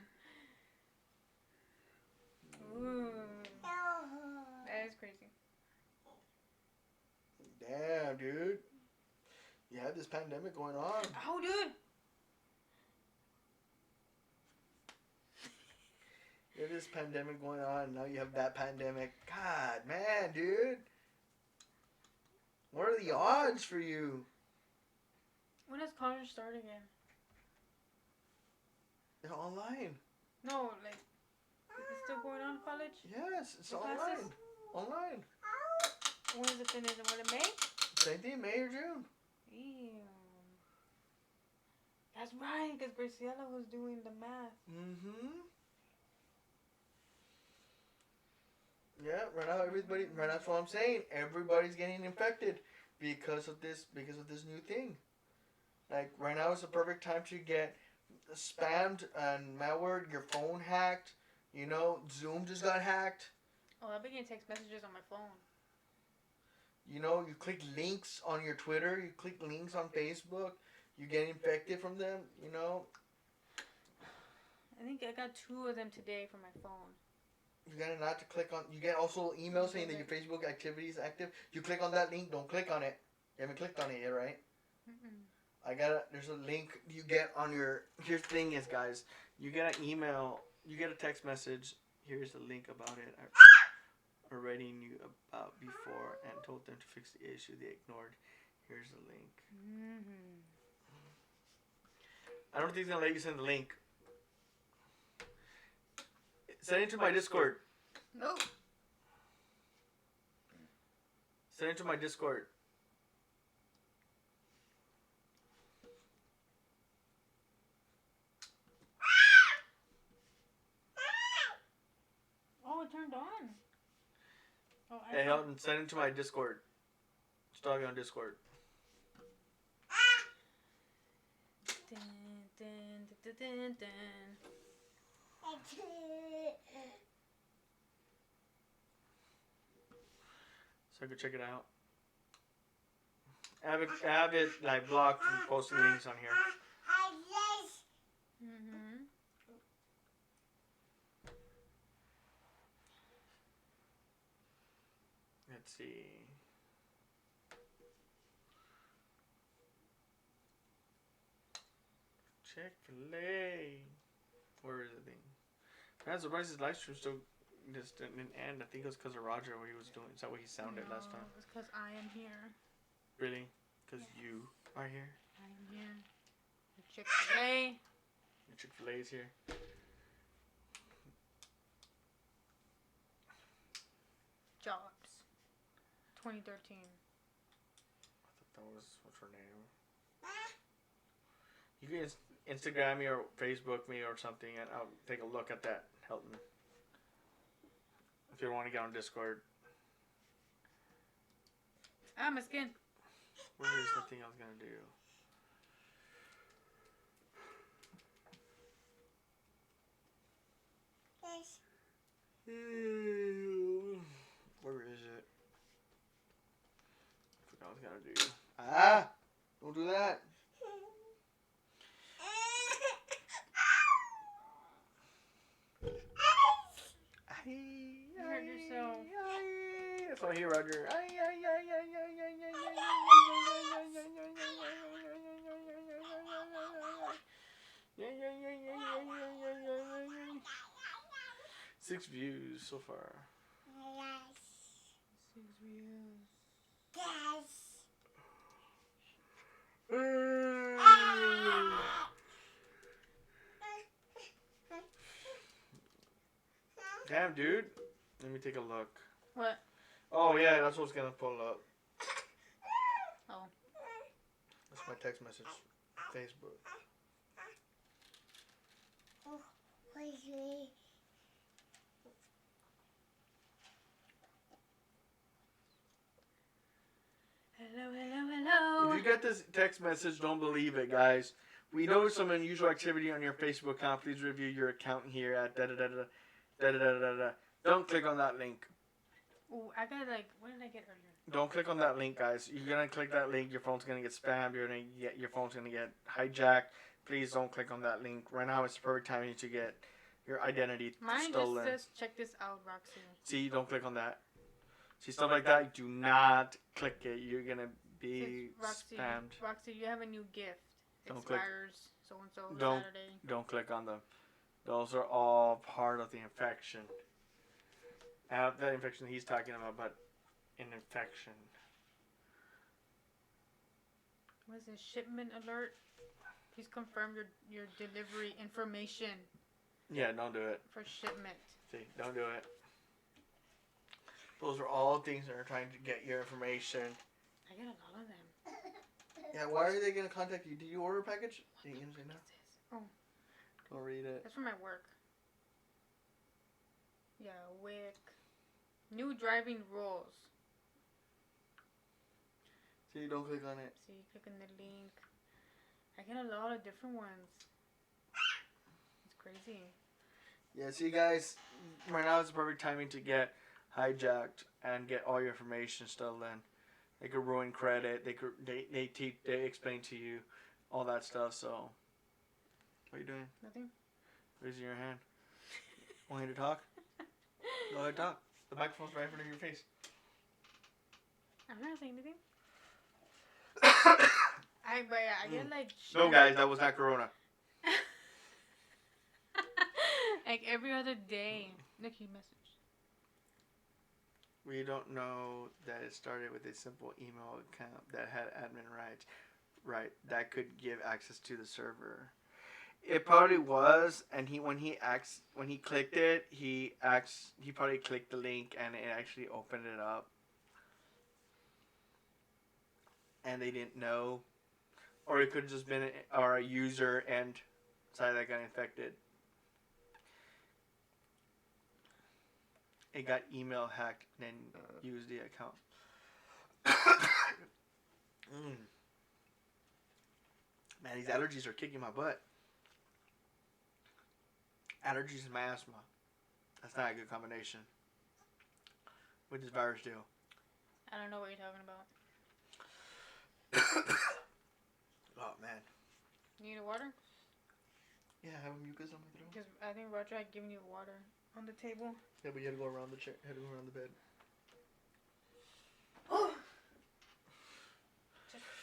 [SPEAKER 2] Ooh. That is crazy.
[SPEAKER 1] Damn, dude. You had this pandemic going on.
[SPEAKER 2] Oh, dude.
[SPEAKER 1] You had this pandemic going on, and now you have that pandemic. God, man, dude. What are the odds for you?
[SPEAKER 2] When does college start again?
[SPEAKER 1] They're online.
[SPEAKER 2] No, like, is it still going on, college?
[SPEAKER 1] Yes, it's
[SPEAKER 2] The
[SPEAKER 1] online.
[SPEAKER 2] classes?
[SPEAKER 1] Online.
[SPEAKER 2] When is it finished? What, in May?
[SPEAKER 1] Same thing, May or June.
[SPEAKER 2] Damn. That's right, because Graciela was doing the math.
[SPEAKER 1] Mm-hmm. Yeah, right now that's what I'm saying. Everybody's getting infected because of this new thing. Like right now is the perfect time to get spammed and malware, your phone hacked. You know, Zoom just got hacked.
[SPEAKER 2] Oh, I've been getting text messages on my phone.
[SPEAKER 1] You know, you click links on your Twitter, you click links on Facebook, you get infected from them, you know.
[SPEAKER 2] I think I got 2 of them today from my phone.
[SPEAKER 1] You gotta not to click on. You get also email saying that your Facebook activity is active. You click on that link. Don't click on it. You haven't clicked on it yet, right?
[SPEAKER 2] Mm-mm.
[SPEAKER 1] There's a link you get on your. Here's the thing is, guys. You get an email. You get a text message. Here's a link about it. I already knew about before and told them to fix the issue they ignored. Here's the link.
[SPEAKER 2] Mm-hmm.
[SPEAKER 1] I don't think it's gonna let you send the link. Send it to my Discord.
[SPEAKER 2] Nope.
[SPEAKER 1] Send it to my Discord.
[SPEAKER 2] Oh, it turned on. Oh,
[SPEAKER 1] Hey, Helton, send it to my Discord. Just talking on Discord.
[SPEAKER 2] Dun, dun, dun, dun, dun.
[SPEAKER 1] So I could check it out. I have it like blocked from posting links on here.
[SPEAKER 2] Mm-hmm.
[SPEAKER 1] Let's see. Chick-fil-A. Where is the thing? I'm surprised his live stream still just didn't end. I think it was because of Roger, what he was doing. Is that what he sounded last time?
[SPEAKER 2] It's because I am here.
[SPEAKER 1] Really? Because
[SPEAKER 2] Yes.
[SPEAKER 1] you are here?
[SPEAKER 2] I am here. Chick-fil-A.
[SPEAKER 1] The Chick-fil-A is here.
[SPEAKER 2] Jobs. 2013.
[SPEAKER 1] I thought that was, what's her name? You can Instagram me or Facebook me or something, and I'll take a look at that, Hilton. If you want to get on Discord.
[SPEAKER 2] Ah, my skin.
[SPEAKER 1] Where is the thing I was going to do?
[SPEAKER 3] Yes.
[SPEAKER 1] Where is it? I forgot what I was going to do. Ah! Don't do that.
[SPEAKER 2] You hurt yourself.
[SPEAKER 1] That's all here, Roger. 6 views so far.
[SPEAKER 3] Yes.
[SPEAKER 2] 6 views.
[SPEAKER 3] Yes.
[SPEAKER 1] Damn, dude. Let me take a look.
[SPEAKER 2] What?
[SPEAKER 1] Oh, yeah, that's what's gonna pull up.
[SPEAKER 2] Oh.
[SPEAKER 1] That's my text message. Facebook.
[SPEAKER 3] Where's me?
[SPEAKER 2] Hello.
[SPEAKER 1] If you get this text message, don't believe it, guys. We noticed some unusual activity on your Facebook account. Please review your account here at da da da da da da da da da. Don't click on that link.
[SPEAKER 2] Ooh, I got what did I get earlier?
[SPEAKER 1] Don't click on that link, guys. You're gonna click that link. Your phone's gonna get spammed. Your phone's gonna get hijacked. Please don't click on that link. Right now, it's the perfect time to get your identity
[SPEAKER 2] Mine
[SPEAKER 1] stolen.
[SPEAKER 2] just says, check this out, Roxy.
[SPEAKER 1] See, don't click on that. See, stuff like that, do not click it. You're gonna be spammed.
[SPEAKER 2] Roxy, you have a new gift.
[SPEAKER 1] Don't click.
[SPEAKER 2] Expires so-and-so
[SPEAKER 1] Don't.
[SPEAKER 2] Saturday.
[SPEAKER 1] Don't click on them. Those are all part of the infection. Not the infection he's talking about, but an infection.
[SPEAKER 2] What is this? Shipment alert? Please confirm your delivery information
[SPEAKER 1] Yeah, don't do it.
[SPEAKER 2] for shipment.
[SPEAKER 1] See, don't do it. Those are all things that are trying to get your information.
[SPEAKER 2] I get a lot of them.
[SPEAKER 1] Yeah, why are they going to contact you? Did you order a package?
[SPEAKER 2] What the
[SPEAKER 1] Say no?
[SPEAKER 2] fuck is this? Oh,
[SPEAKER 1] Don't read it.
[SPEAKER 2] that's for my work. Yeah, WIC. New driving rules.
[SPEAKER 1] See, don't click on it.
[SPEAKER 2] See, click on the link. I get a lot of different ones. It's crazy.
[SPEAKER 1] Yeah, see, guys, right now is the perfect timing to get hijacked and get all your information stolen. They could ruin credit. They explain to you all that stuff. So, what are you doing?
[SPEAKER 2] Nothing?
[SPEAKER 1] Raising your hand. Want me to talk? Go ahead, talk. The microphone's right in front of your face.
[SPEAKER 2] I'm not saying anything. I get like...
[SPEAKER 1] No, guys, that was not Corona.
[SPEAKER 2] like every other day. Look, he messaged.
[SPEAKER 1] We don't know that it started with a simple email account that had admin rights. Right, that could give access to the server. It probably was, and when he clicked it, he probably clicked the link and it actually opened it up. And they didn't know. Or it could have just been a user and side that got infected. It got email hacked and then used the account. Man, these allergies are kicking my butt. Allergies and my asthma. That's not a good combination. What does virus do?
[SPEAKER 2] I don't know what you're talking about.
[SPEAKER 1] Oh, man.
[SPEAKER 2] You need a water?
[SPEAKER 1] Yeah, I have mucus on my throat.
[SPEAKER 2] Because I think Roger had given you water on the table.
[SPEAKER 1] Yeah, but you had to go around the chair. Had to go around the bed.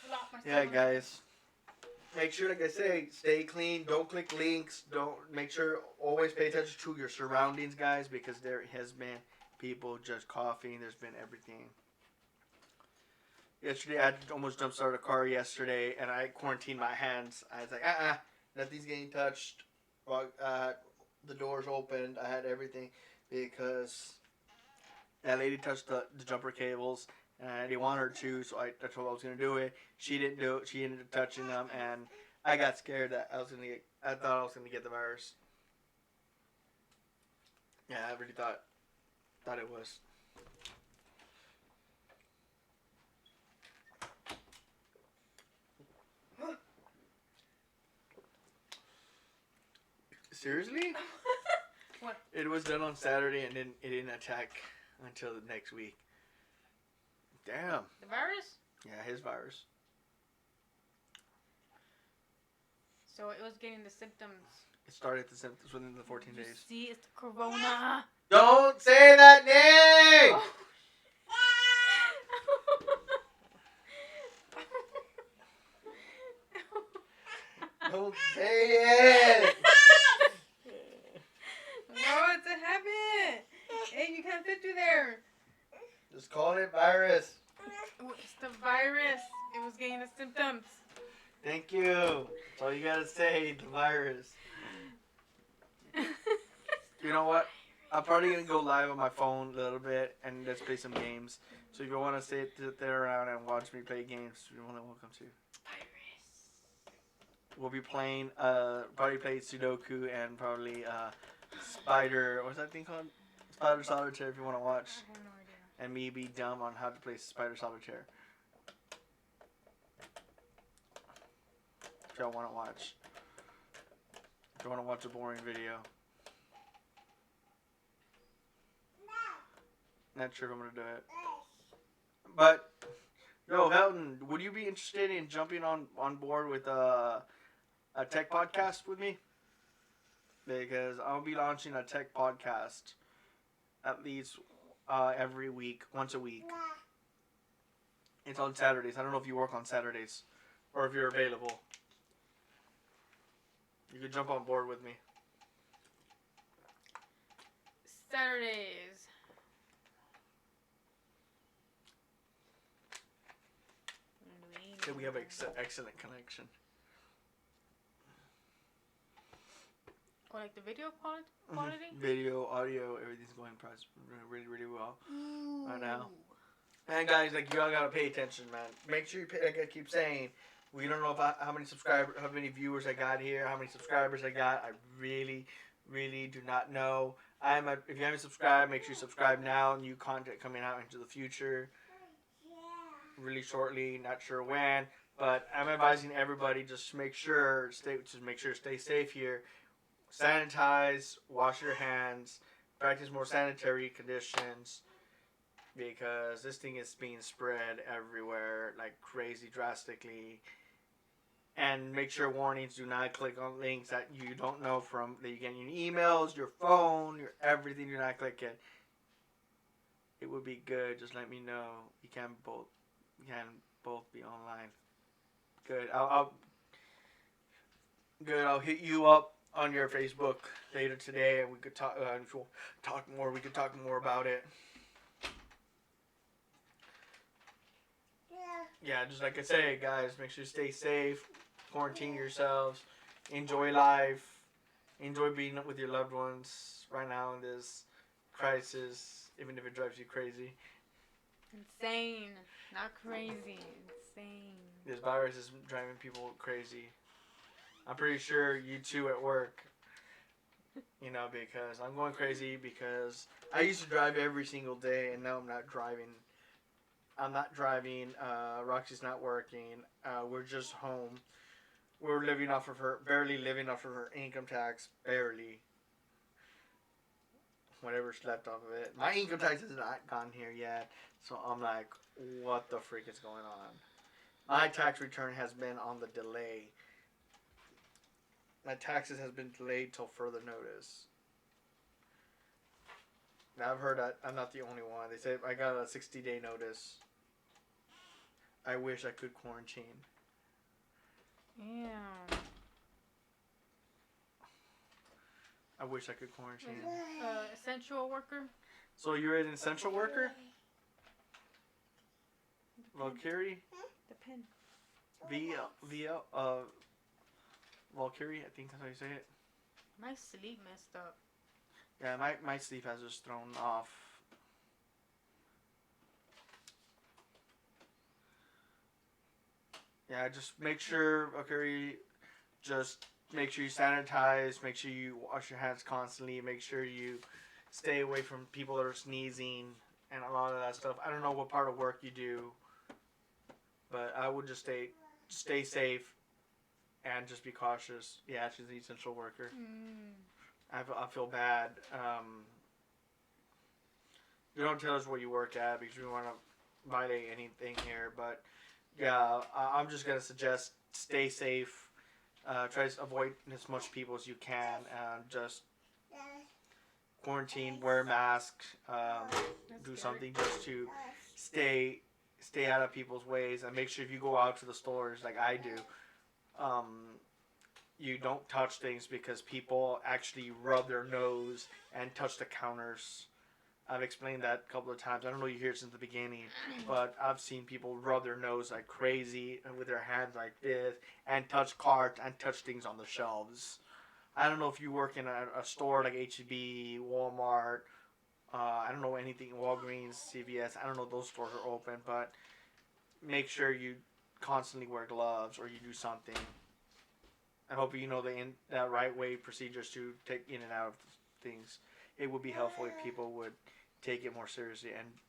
[SPEAKER 2] flop my
[SPEAKER 1] Yeah,
[SPEAKER 2] stomach.
[SPEAKER 1] guys. Make sure, like I say, stay clean. Don't click links. Don't make sure always pay attention to your surroundings, guys, because there has been people just coughing. There's been everything. Yesterday, I almost jump started a car yesterday, and I quarantined my hands. I was like, nothing's getting touched. The doors opened. I had everything because that lady touched the jumper cables, and I didn't want her to, so I told her I was going to do it. She didn't do it. She ended up touching them, and I got scared that I thought I was going to get the virus. Yeah, I really thought it was. Seriously?
[SPEAKER 2] What?
[SPEAKER 1] It was done on Saturday, and then it didn't attack until the next week. Damn.
[SPEAKER 2] The virus?
[SPEAKER 1] Yeah, his virus.
[SPEAKER 2] So it was getting the symptoms.
[SPEAKER 1] It started the symptoms within the 14
[SPEAKER 2] You
[SPEAKER 1] days.
[SPEAKER 2] see, it's the corona.
[SPEAKER 1] Don't say that name!
[SPEAKER 2] Oh.
[SPEAKER 1] Don't say it!
[SPEAKER 2] No, it's a habit. Hey, you can't fit through there.
[SPEAKER 1] Just call it virus.
[SPEAKER 2] It's the virus. It was getting the symptoms.
[SPEAKER 1] Thank you. That's all you gotta say, the virus. You know what? I'm probably gonna go live on my phone a little bit and let's play some games. So if you want to sit there around and watch me play games, you're more than welcome to.
[SPEAKER 2] Virus.
[SPEAKER 1] We'll be playing, probably play Sudoku and probably Spider, what's that thing called? Spider Solitaire if you want to watch.
[SPEAKER 2] I have no idea.
[SPEAKER 1] And me be dumb on how to play Spider Solitaire. If y'all want to watch. If you want to watch a boring video. Not sure if I'm going to do it. But, yo, Helton, would you be interested in jumping on board with a tech podcast with me? Because I'll be launching a tech podcast at least every week, once a week. It's on Saturdays. I don't know if you work on Saturdays or if you're available. You could jump on board with me.
[SPEAKER 2] Saturdays.
[SPEAKER 1] So we have excellent connection.
[SPEAKER 2] Oh, like the video quality?
[SPEAKER 1] Video, audio, everything's going really, really well right now. And guys, like you all gotta pay attention, man. Make sure you pay. Like I keep saying, we don't know how many viewers I got here, how many subscribers I got. I really, really do not know. If you haven't subscribed, make sure you subscribe now. New content coming out into the future, really shortly. Not sure when, but I'm advising everybody just make sure stay safe here. Sanitize, wash your hands, practice more sanitary conditions. Because this thing is being spread everywhere like crazy drastically. And make sure warnings, do not click on links that you don't know from, that you get in your emails, your phone, your everything, do not click it. It would be good, just let me know. You can both be online. Good. I'll hit you up on your Facebook later today and we could talk we could talk more about it. Yeah, just like I say, guys, make sure you stay safe, quarantine yourselves, enjoy life, enjoy being with your loved ones right now in this crisis, even if it drives you crazy.
[SPEAKER 2] Insane. Not crazy. Insane.
[SPEAKER 1] This virus is driving people crazy. I'm pretty sure you too at work, because I'm going crazy because I used to drive every single day and now I'm not driving. Roxy's not working. We're just home. We're barely living off of her income tax, barely. Whatever's left off of it. My income tax has not gone here yet, so I'm like, what the freak is going on? My tax return has been on the delay. My taxes has been delayed till further notice. Now I've heard that I'm not the only one. They say I got a 60-day notice. I wish I could quarantine.
[SPEAKER 2] Yeah.
[SPEAKER 1] I wish I could quarantine.
[SPEAKER 2] Essential worker.
[SPEAKER 1] So you're an essential worker? Valkyrie?
[SPEAKER 2] The pen.
[SPEAKER 1] Valkyrie, I think that's how you say it.
[SPEAKER 2] My sleep messed up.
[SPEAKER 1] Yeah, my sleep has just thrown off. Yeah, just make sure, Valkyrie, just make sure you sanitize, make sure you wash your hands constantly, make sure you stay away from people that are sneezing and a lot of that stuff. I don't know what part of work you do, but I would just stay safe and just be cautious. Yeah, she's an essential worker. I feel bad. You don't tell us where you work at because we want to violate anything here, but yeah, I'm just gonna suggest stay safe. Try to avoid as much people as you can, and just quarantine, wear a mask, do something just to stay out of people's ways, and make sure if you go out to the stores like I do, you don't touch things because people actually rub their nose and touch the counters. I've explained that a couple of times. I don't know if you hear it since the beginning, but I've seen people rub their nose like crazy and with their hands like this and touch carts and touch things on the shelves. I don't know if you work in a store like H-E-B, Walmart, I don't know anything, Walgreens, CVS. I don't know if those stores are open, but make sure you constantly wear gloves or you do something. I hope you know the right way procedures to take in and out of things. It would be helpful if people would take it more seriously, and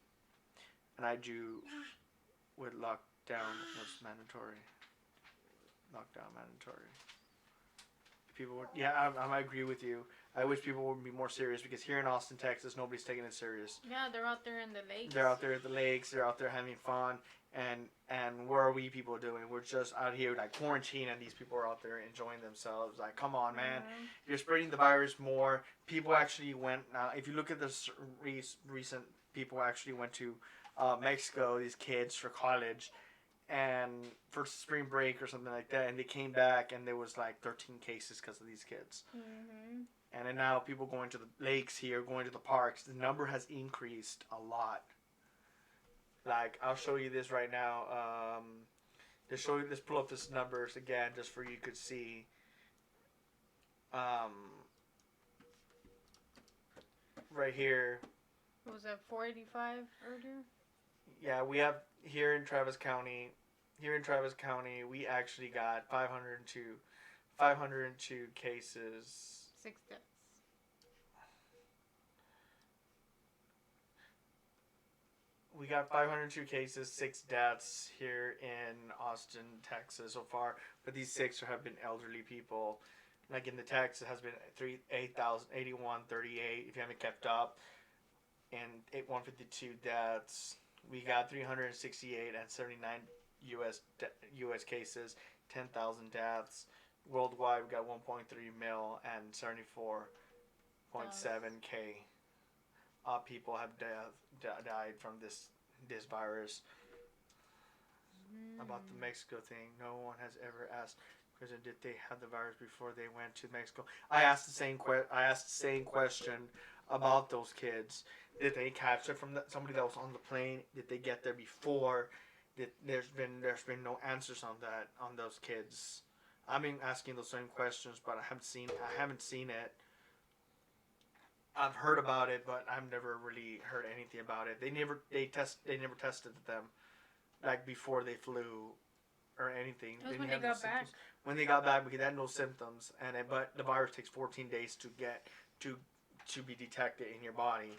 [SPEAKER 1] I do with lockdown was mandatory. Lockdown mandatory. People would, yeah, I agree with you. I wish people would be more serious because here in Austin, Texas, nobody's taking it serious.
[SPEAKER 2] Yeah, they're out there in the lakes.
[SPEAKER 1] They're out there at the lakes. They're out there having fun. And what are we people doing? We're just out here like quarantine, and these people are out there enjoying themselves. Like, come on, man! You're spreading the virus more. People actually went. If you look at this recent, people actually went to Mexico. These kids for college, and for spring break or something like that, and they came back, and there was like 13 cases because of these kids. And then now people going to the lakes here, going to the parks. The number has increased a lot. Like, I'll show you this right now. Let's pull up this numbers again, just for you could see. Right here.
[SPEAKER 2] What was that, 485 earlier?
[SPEAKER 1] Yeah, we have here in Travis County. Here in Travis County, we actually got 502 cases.
[SPEAKER 2] 6 deaths.
[SPEAKER 1] We got 502 cases, 6 deaths here in Austin, Texas so far. But these 6 have been elderly people. Like in the text, it has been 8,8138 if you haven't kept up. And 152 deaths. We got 368 and 79 U.S. cases, 10,000 deaths. Worldwide, we got 1.3 mil and 74.7K. People have died from this virus. About the Mexico thing, no one has ever asked President did they have the virus before they went to Mexico. I asked the same question about those kids. Did they catch it from somebody that was on the plane? Did they get there before? There's been no answers on that, on those kids. I've been asking those same questions, but I haven't seen it. I've heard about it, but I've never really heard anything about it. They never tested them, like before they flew, or anything.
[SPEAKER 2] That was when they got back.
[SPEAKER 1] When they got back, because they had no symptoms, but the virus takes 14 days to be detected in your body.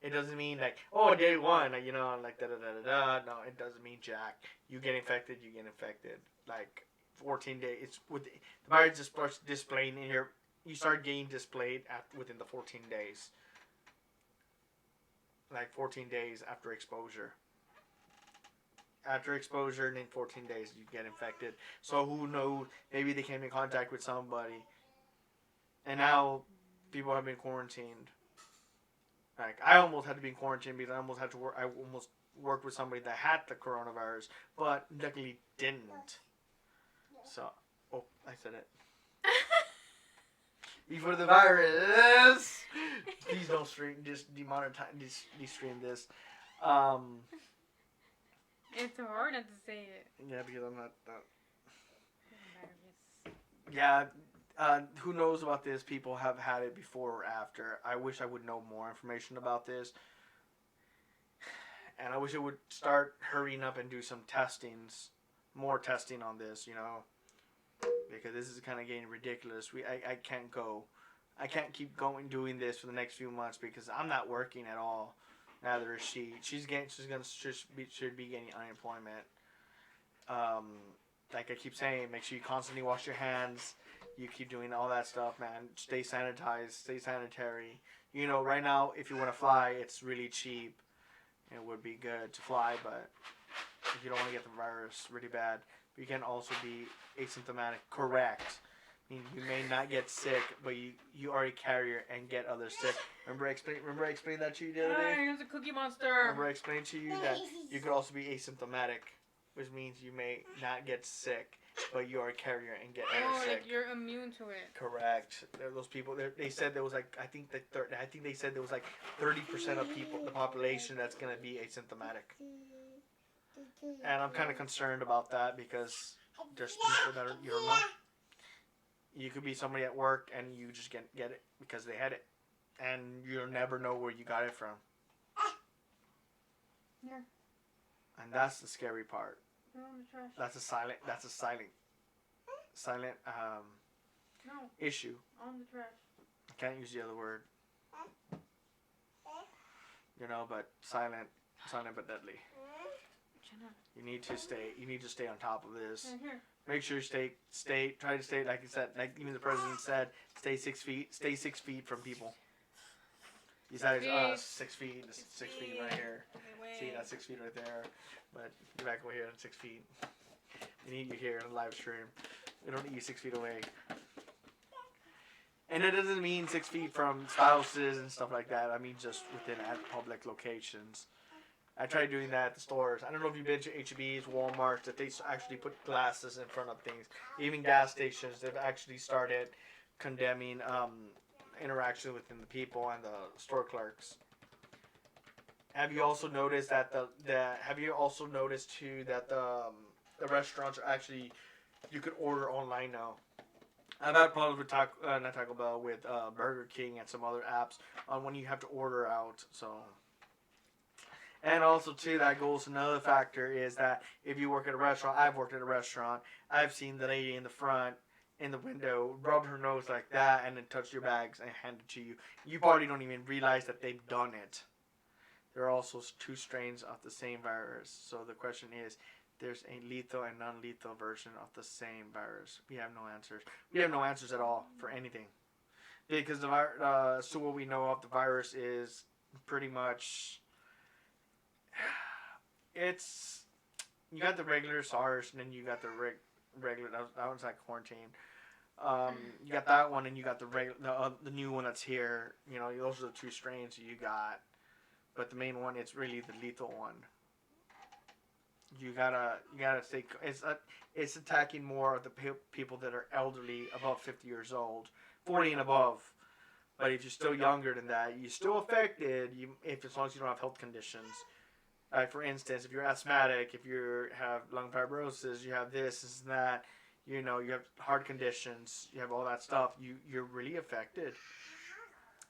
[SPEAKER 1] It doesn't mean like, oh, day one, like da da da da da. No, it doesn't mean jack. You get infected, you get infected. Like 14 days. It's with the virus just starts displaying in your. You start getting displayed within the 14 days. Like 14 days after exposure. After exposure, and in 14 days you get infected. So who knows? Maybe they came in contact with somebody, and now people have been quarantined. Like I almost had to be in quarantine because I almost had to work. I almost worked with somebody that had the coronavirus, but luckily didn't. So, oh, I said it. Before the virus, please don't stream. Just demonetize. Stream this.
[SPEAKER 2] It's hard not to say it.
[SPEAKER 1] Yeah, because I'm not. Yeah. Who knows about this? People have had it before or after. I wish I would know more information about this. And I wish it would start hurrying up and do some testings, more testing on this, because this is kind of getting ridiculous. I can't go. I can't keep going doing this for the next few months because I'm not working at all. Neither is she. Should be getting unemployment. Like I keep saying, make sure you constantly wash your hands. You keep doing all that stuff, man. Stay sanitized. Stay sanitary. Right now, if you want to fly, it's really cheap. It would be good to fly, but if you don't want to get the virus really bad, you can also be asymptomatic. Correct. I mean, you may not get sick, but you already carry it and get others sick. Remember I explained that to you the other day?
[SPEAKER 2] Here's a Cookie Monster.
[SPEAKER 1] Remember I explained to you that you could also be asymptomatic, which means you may not get sick, but you are a carrier and get others sick.
[SPEAKER 2] Like you're immune to it.
[SPEAKER 1] Correct. Those people. They said there was I think they said there was 30% of people, the population, that's gonna be asymptomatic. And I'm kind of concerned about that because there's people that you don't know. You could be somebody at work and you just get it because they had it, and you'll never know where you got it from.
[SPEAKER 2] Yeah.
[SPEAKER 1] And that's the scary part.
[SPEAKER 2] Throw in the trash.
[SPEAKER 1] That's a silent
[SPEAKER 2] No.
[SPEAKER 1] issue.
[SPEAKER 2] On the trash.
[SPEAKER 1] I can't use the other word. But silent but deadly. You need to stay on top of this.
[SPEAKER 2] Here.
[SPEAKER 1] Make sure you try to stay, like you said, like even the president said, stay 6 feet from people. Besides 6 feet, 6 feet right here. See, that's 6 feet right there. But you're back over here at 6 feet. We need you here on the live stream. We don't need you 6 feet away. And it doesn't mean 6 feet from spouses and stuff like that. I mean just within public locations. I tried doing that at the stores. I don't know if you've been to H-E-B's, Walmart, that they actually put glasses in front of things. Even gas stations, they've actually started condemning interaction within the people and the store clerks. Have you also noticed that the restaurants are actually, you could order online now? I've had problems with Taco Bell, with Burger King and some other apps on when you have to order out. So. And also, too, that goes to another factor is that if you work at a restaurant, I've worked at a restaurant, I've seen the lady in the front, in the window, rub her nose like that and then touch your bags and hand it to you. You probably don't even realize that they've done it. There are also 2 strains of the same virus. So the question is, there's a lethal and non-lethal version of the same virus. We have no answers. We have no answers at all for anything. Because so what we know of the virus is pretty much... you got the regular SARS, and then you got the regular. That one's like quarantine. You got that one, and you got the new one that's here. Those are the 2 strains you got. But the main one, it's really the lethal one. You gotta stay. It's attacking more of the people that are elderly, above 50 years old, 40 and above. But if you're still younger than that, you're still affected. As long as you don't have health conditions. Like for instance, if you're asthmatic, if you have lung fibrosis, you have this and that, you have heart conditions, you have all that stuff, you're really affected.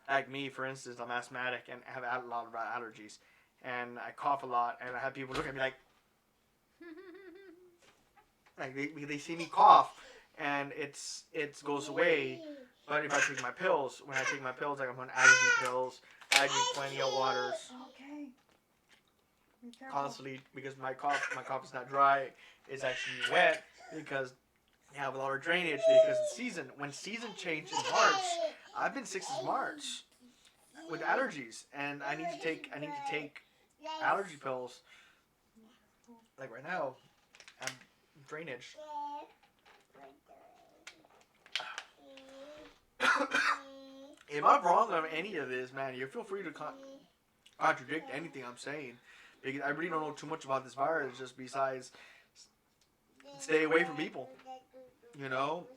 [SPEAKER 1] Like me, for instance, I'm asthmatic and have a lot of allergies. And I cough a lot, and I have people look at me like they see me cough, and it goes away. But if I take my pills, when I take my pills, like I'm on allergy pills, I drink plenty of waters.
[SPEAKER 2] Okay.
[SPEAKER 1] Constantly, because my cough is not dry, it's actually wet because you have a lot of drainage because the season. When season changed in March, I've been sick since March with allergies, and I need to take allergy pills. Like right now, I'm drainage. If I'm wrong on any of this, man, you feel free to contradict anything I'm saying. Because I really don't know too much about this virus, just besides stay away from people. You know,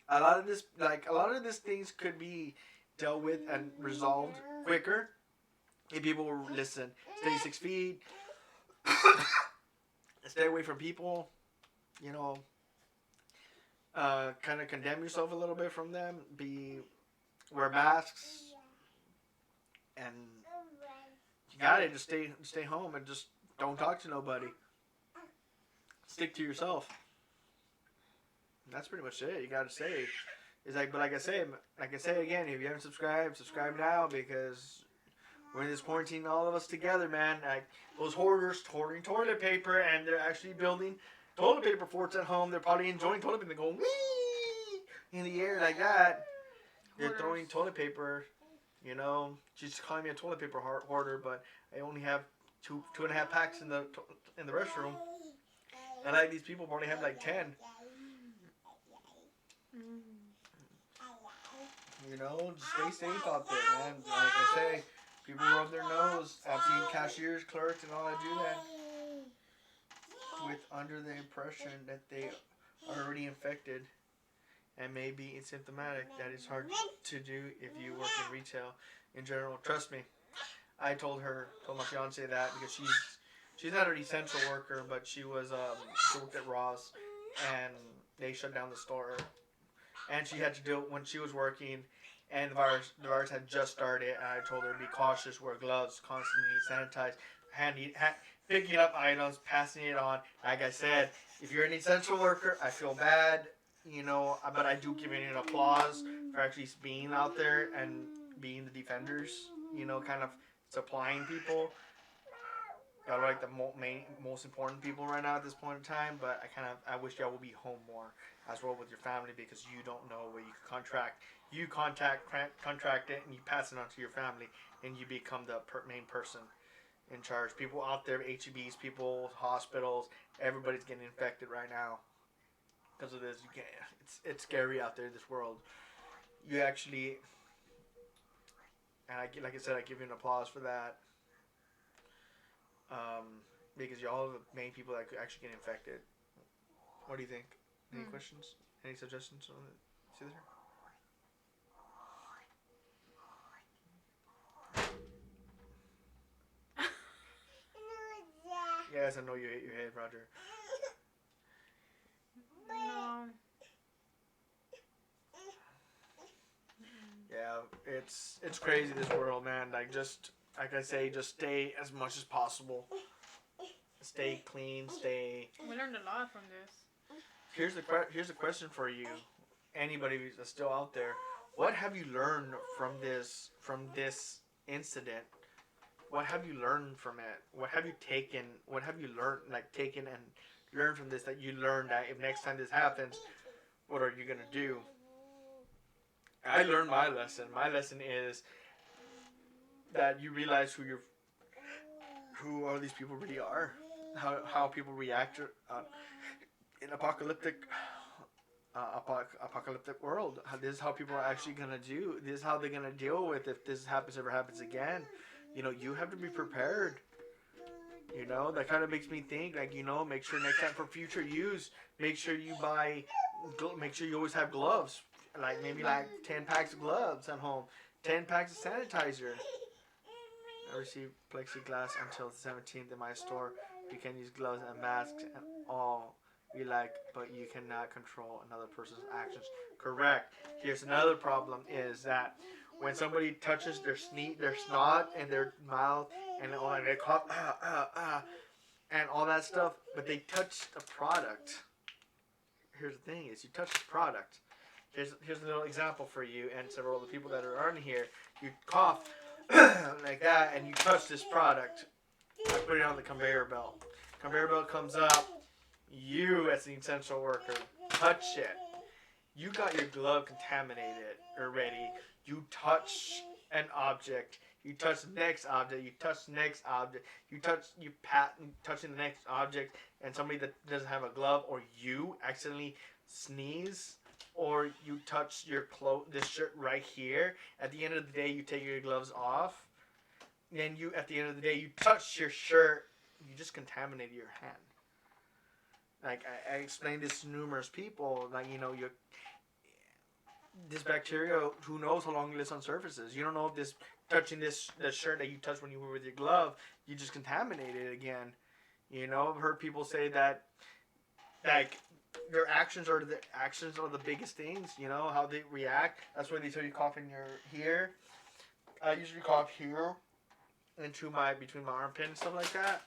[SPEAKER 1] a lot of this things could be dealt with and resolved quicker if people will listen. Stay 6 feet. Stay away from people. You know, kind of condemn yourself a little bit from them. Wear masks, and you got it. Just stay home and just don't talk to nobody. Stick to yourself. That's pretty much it. You gotta say. It's like, but like I say again, if you haven't subscribed, subscribe now because we're in this quarantine, all of us together, man. Like those hoarders hoarding toilet paper, and they're actually building toilet paper forts at home. They're probably enjoying toilet paper. They're going wee in the air like that. They're throwing toilet paper. You know, she's calling me a toilet paper hoarder, but I only have two and a half packs in the restroom. And like these people probably have like 10. You know, just stay safe out there, man. Like I say, people rub their nose. I've seen cashiers, clerks, and all that do that with under the impression that they are already infected and may be asymptomatic. That is hard to do if you work in retail in general. Trust me. I told my fiance that because she's not an essential worker, but she worked at Ross, and they shut down the store, and she had to do it when she was working, and the virus had just started. And I told her to be cautious, wear gloves, constantly sanitize, picking up items, passing it on. Like I said, if you're an essential worker, I feel bad, you know, but I do give you an applause for actually being out there and being the defenders, you know, kind of supplying people. Y'all are like the most important people right now at this point in time, but I wish y'all would be home more as well with your family because you don't know where you could contract. You contract it and you pass it on to your family, and you become the main person in charge. People out there, HEBs, people, hospitals, everybody's getting infected right now because of this. It's scary out there in this world. You actually, and like I said, I give you an applause for that. Because y'all are the main people that could actually get infected. What do you think? Any questions? Any suggestions on it? Yes, I know you hate your head, Roger.
[SPEAKER 2] No.
[SPEAKER 1] Yeah, it's crazy this world, man. Like I say, just stay as much as possible. Stay clean.
[SPEAKER 2] We learned a lot from this.
[SPEAKER 1] Here's a question for you. Anybody that's still out there, what have you learned from this incident? What have you learned from it? What have you taken? What have you learned? Like taken and learned from this that you learned that if next time this happens, what are you gonna do? I learned my lesson. My lesson is that you realize who all these people really are, how people react in apocalyptic world. This is how people are actually gonna do. This is how they're gonna deal with if this ever happens again. You know, you have to be prepared. You know, that kind of makes me think, like, you know, make sure next time for future use, make sure you always have gloves. Like, maybe like 10 packs of gloves at home, 10 packs of sanitizer. I received plexiglass until the 17th in my store. You can use gloves and masks and all you like, but you cannot control another person's actions. Correct. Here's another problem is that when somebody touches their snot and their mouth and all that, they cough, and all that stuff, but they touch the product. Here's the thing is you touch the product. Here's a little example for you and several of the people that are on here. You cough like that and you touch this product. I put it on the conveyor belt. Conveyor belt comes up. You, as the essential worker, touch it. You got your glove contaminated already. You touch an object. You touch the next object. You touch the next object. Touching the next object, and somebody that doesn't have a glove, or you accidentally sneeze, or you touch your this shirt right here. At the end of the day, you take your gloves off. then you at the end of the day you touch your shirt, you just contaminated your hand. Like I explained this to numerous people. Like you this bacteria, who knows how long it lives on surfaces. You don't know if this touching the shirt that you touched when you were with your glove, you just contaminated it again. I've heard people say that like their actions are the biggest things. How they react. That's why they tell you cough in your here. I usually cough here, into between my armpit and stuff like that,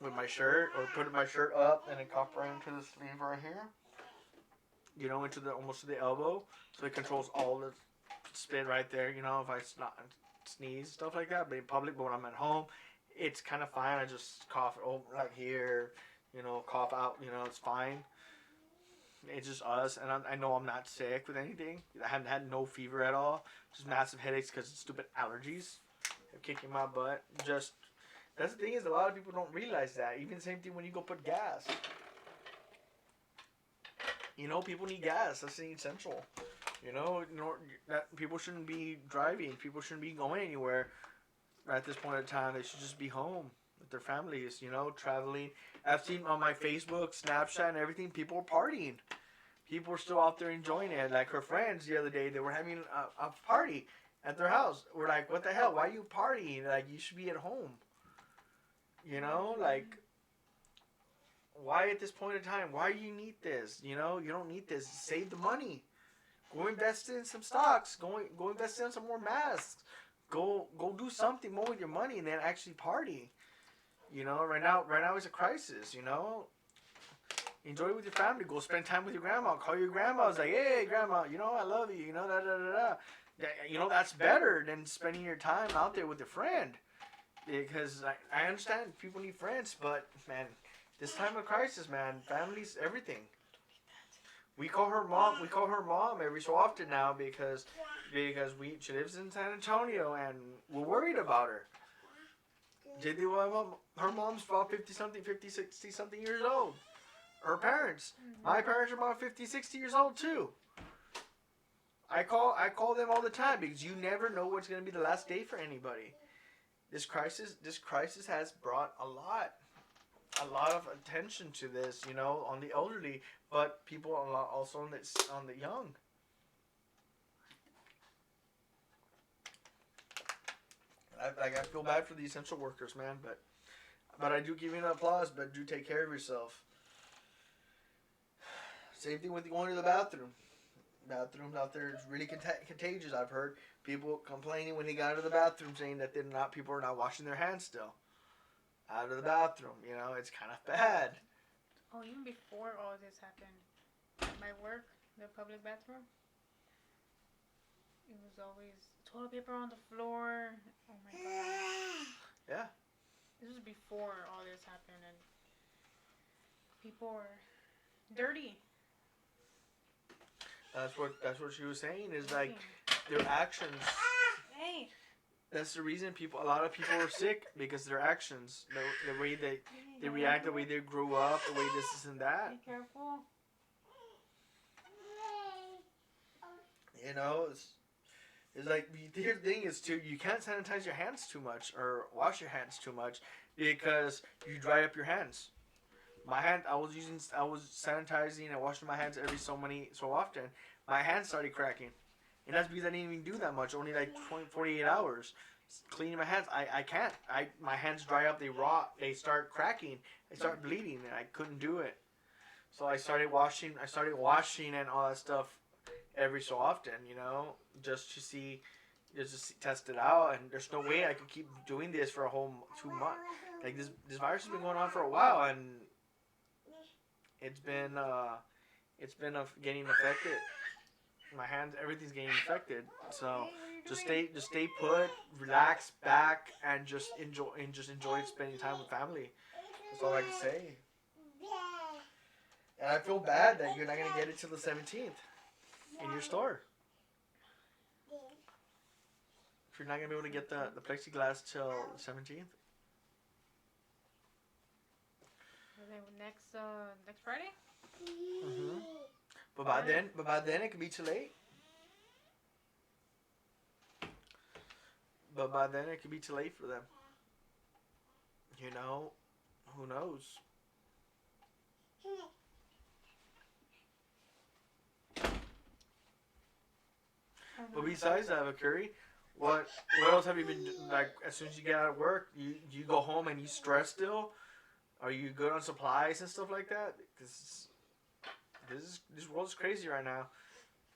[SPEAKER 1] with my shirt, or put my shirt up and then cough right into the sleeve right here. Into the almost to the elbow, so it controls all the spit right there. If I sneeze, stuff like that. But in public, but when I'm at home, it's kind of fine. I just cough over like here, cough out. It's fine. It's just us, and I know I'm not sick with anything. I haven't had no fever at all. Just massive headaches because of stupid allergies. They're kicking my butt. That's the thing, is a lot of people don't realize that. Even the same thing when you go put gas. People need gas. That's essential. That people shouldn't be driving. People shouldn't be going anywhere at this point in time. They should just be home with their families, traveling. I've seen on my Facebook, Snapchat, and everything, people are partying. People are still out there enjoying it. Like her friends the other day, they were having a party at their house. We're like, what the hell? Why are you partying? Like, you should be at home. Like, why at this point in time? Why do you need this? You don't need this. Save the money. Go invest in some stocks. Go invest in some more masks. Go do something more with your money and then actually party. Right now is a crisis. Enjoy it with your family. Go spend time with your grandma. Call your grandma. It's like, hey, grandma, I love you. Da da da da. That's better than spending your time out there with a friend. Because I understand people need friends, but man, this time of crisis, man, family's everything. We call her mom. We call her mom every so often now because she lives in San Antonio and we're worried about her. Her mom's about 50 something, 50, 60 something years old. Her parents. My parents are about 50, 60 years old too. I call them all the time because you never know what's going to be the last day for anybody. This crisis has brought a lot of attention to this, on the elderly, but people also on the young. I feel bad for the essential workers, man, but I do give you an applause, but do take care of yourself. Same thing with going to the bathroom. Bathrooms out there is really contagious. I've heard people complaining when they got out of the bathroom, saying that people are not washing their hands still. Out of the bathroom, it's kind of bad.
[SPEAKER 2] Oh, even before all this happened, at my work, the public bathroom, it was always toilet paper on the floor. Oh my god.
[SPEAKER 1] Yeah.
[SPEAKER 2] This was before all this happened, and people were dirty.
[SPEAKER 1] That's what she was saying, is like their actions.
[SPEAKER 2] Hey.
[SPEAKER 1] That's the reason a lot of people are sick, because their actions, the way they react, the way they grew up, the way this and that.
[SPEAKER 2] Be careful.
[SPEAKER 1] It's like, the thing is too, you can't sanitize your hands too much or wash your hands too much because you dry up your hands. My hand, I was sanitizing and washing my hands every so often. My hands started cracking. And that's because I didn't even do that much, only like 48 hours. Cleaning my hands, I can't. My hands dry up, they rot, they start cracking, they start bleeding, and I couldn't do it. So I started washing and all that stuff every so often, just to test it out. And there's no way I could keep doing this for a whole 2 months. Like, this virus has been going on for a while, and it's been getting affected. My hands, everything's getting infected. So just stay put, relax back, and just enjoy spending time with family. That's all I can say. And I feel bad that you're not gonna get it till the 17th in your store. If you're not gonna be able to get the plexiglass till the 17th.
[SPEAKER 2] Next Friday.
[SPEAKER 1] Mm-hmm. But by then it could be too late. But by then it could be too late for them. You know, who knows? But besides that, Curry, what else have you been like? As soon as you get out of work, you go home and you stress still. Are you good on supplies and stuff like that? Because this world is crazy right now.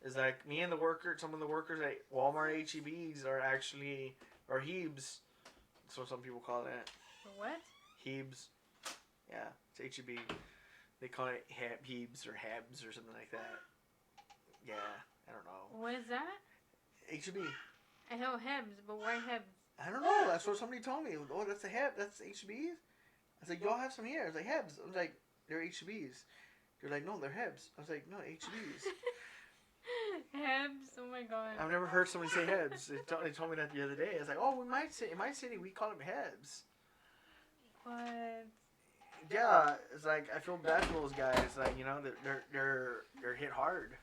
[SPEAKER 1] It's like me and some of the workers at Walmart HEBs are actually or Hebs. That's what some people call it.
[SPEAKER 2] What?
[SPEAKER 1] Hebs. Yeah, it's HEB. They call it Hebs or Hebs or something like that. Yeah, I don't know.
[SPEAKER 2] What is that?
[SPEAKER 1] HEB.
[SPEAKER 2] I know Hebs, but why Hebs?
[SPEAKER 1] I don't know. That's what somebody told me. Oh, that's a Heb. That's HEBs. I was like, y'all have some here. I was like, Hebs. I was like, they're HEBs. They're like, no, they're Hebs. I was like, no, HEBs.
[SPEAKER 2] Hebs. Oh my god.
[SPEAKER 1] I've never heard somebody say Hebs. They told me that the other day. I was like, oh, we might say in my city we call them Hebs.
[SPEAKER 2] What?
[SPEAKER 1] Yeah, it's like I feel bad for those guys. Like they're hit hard.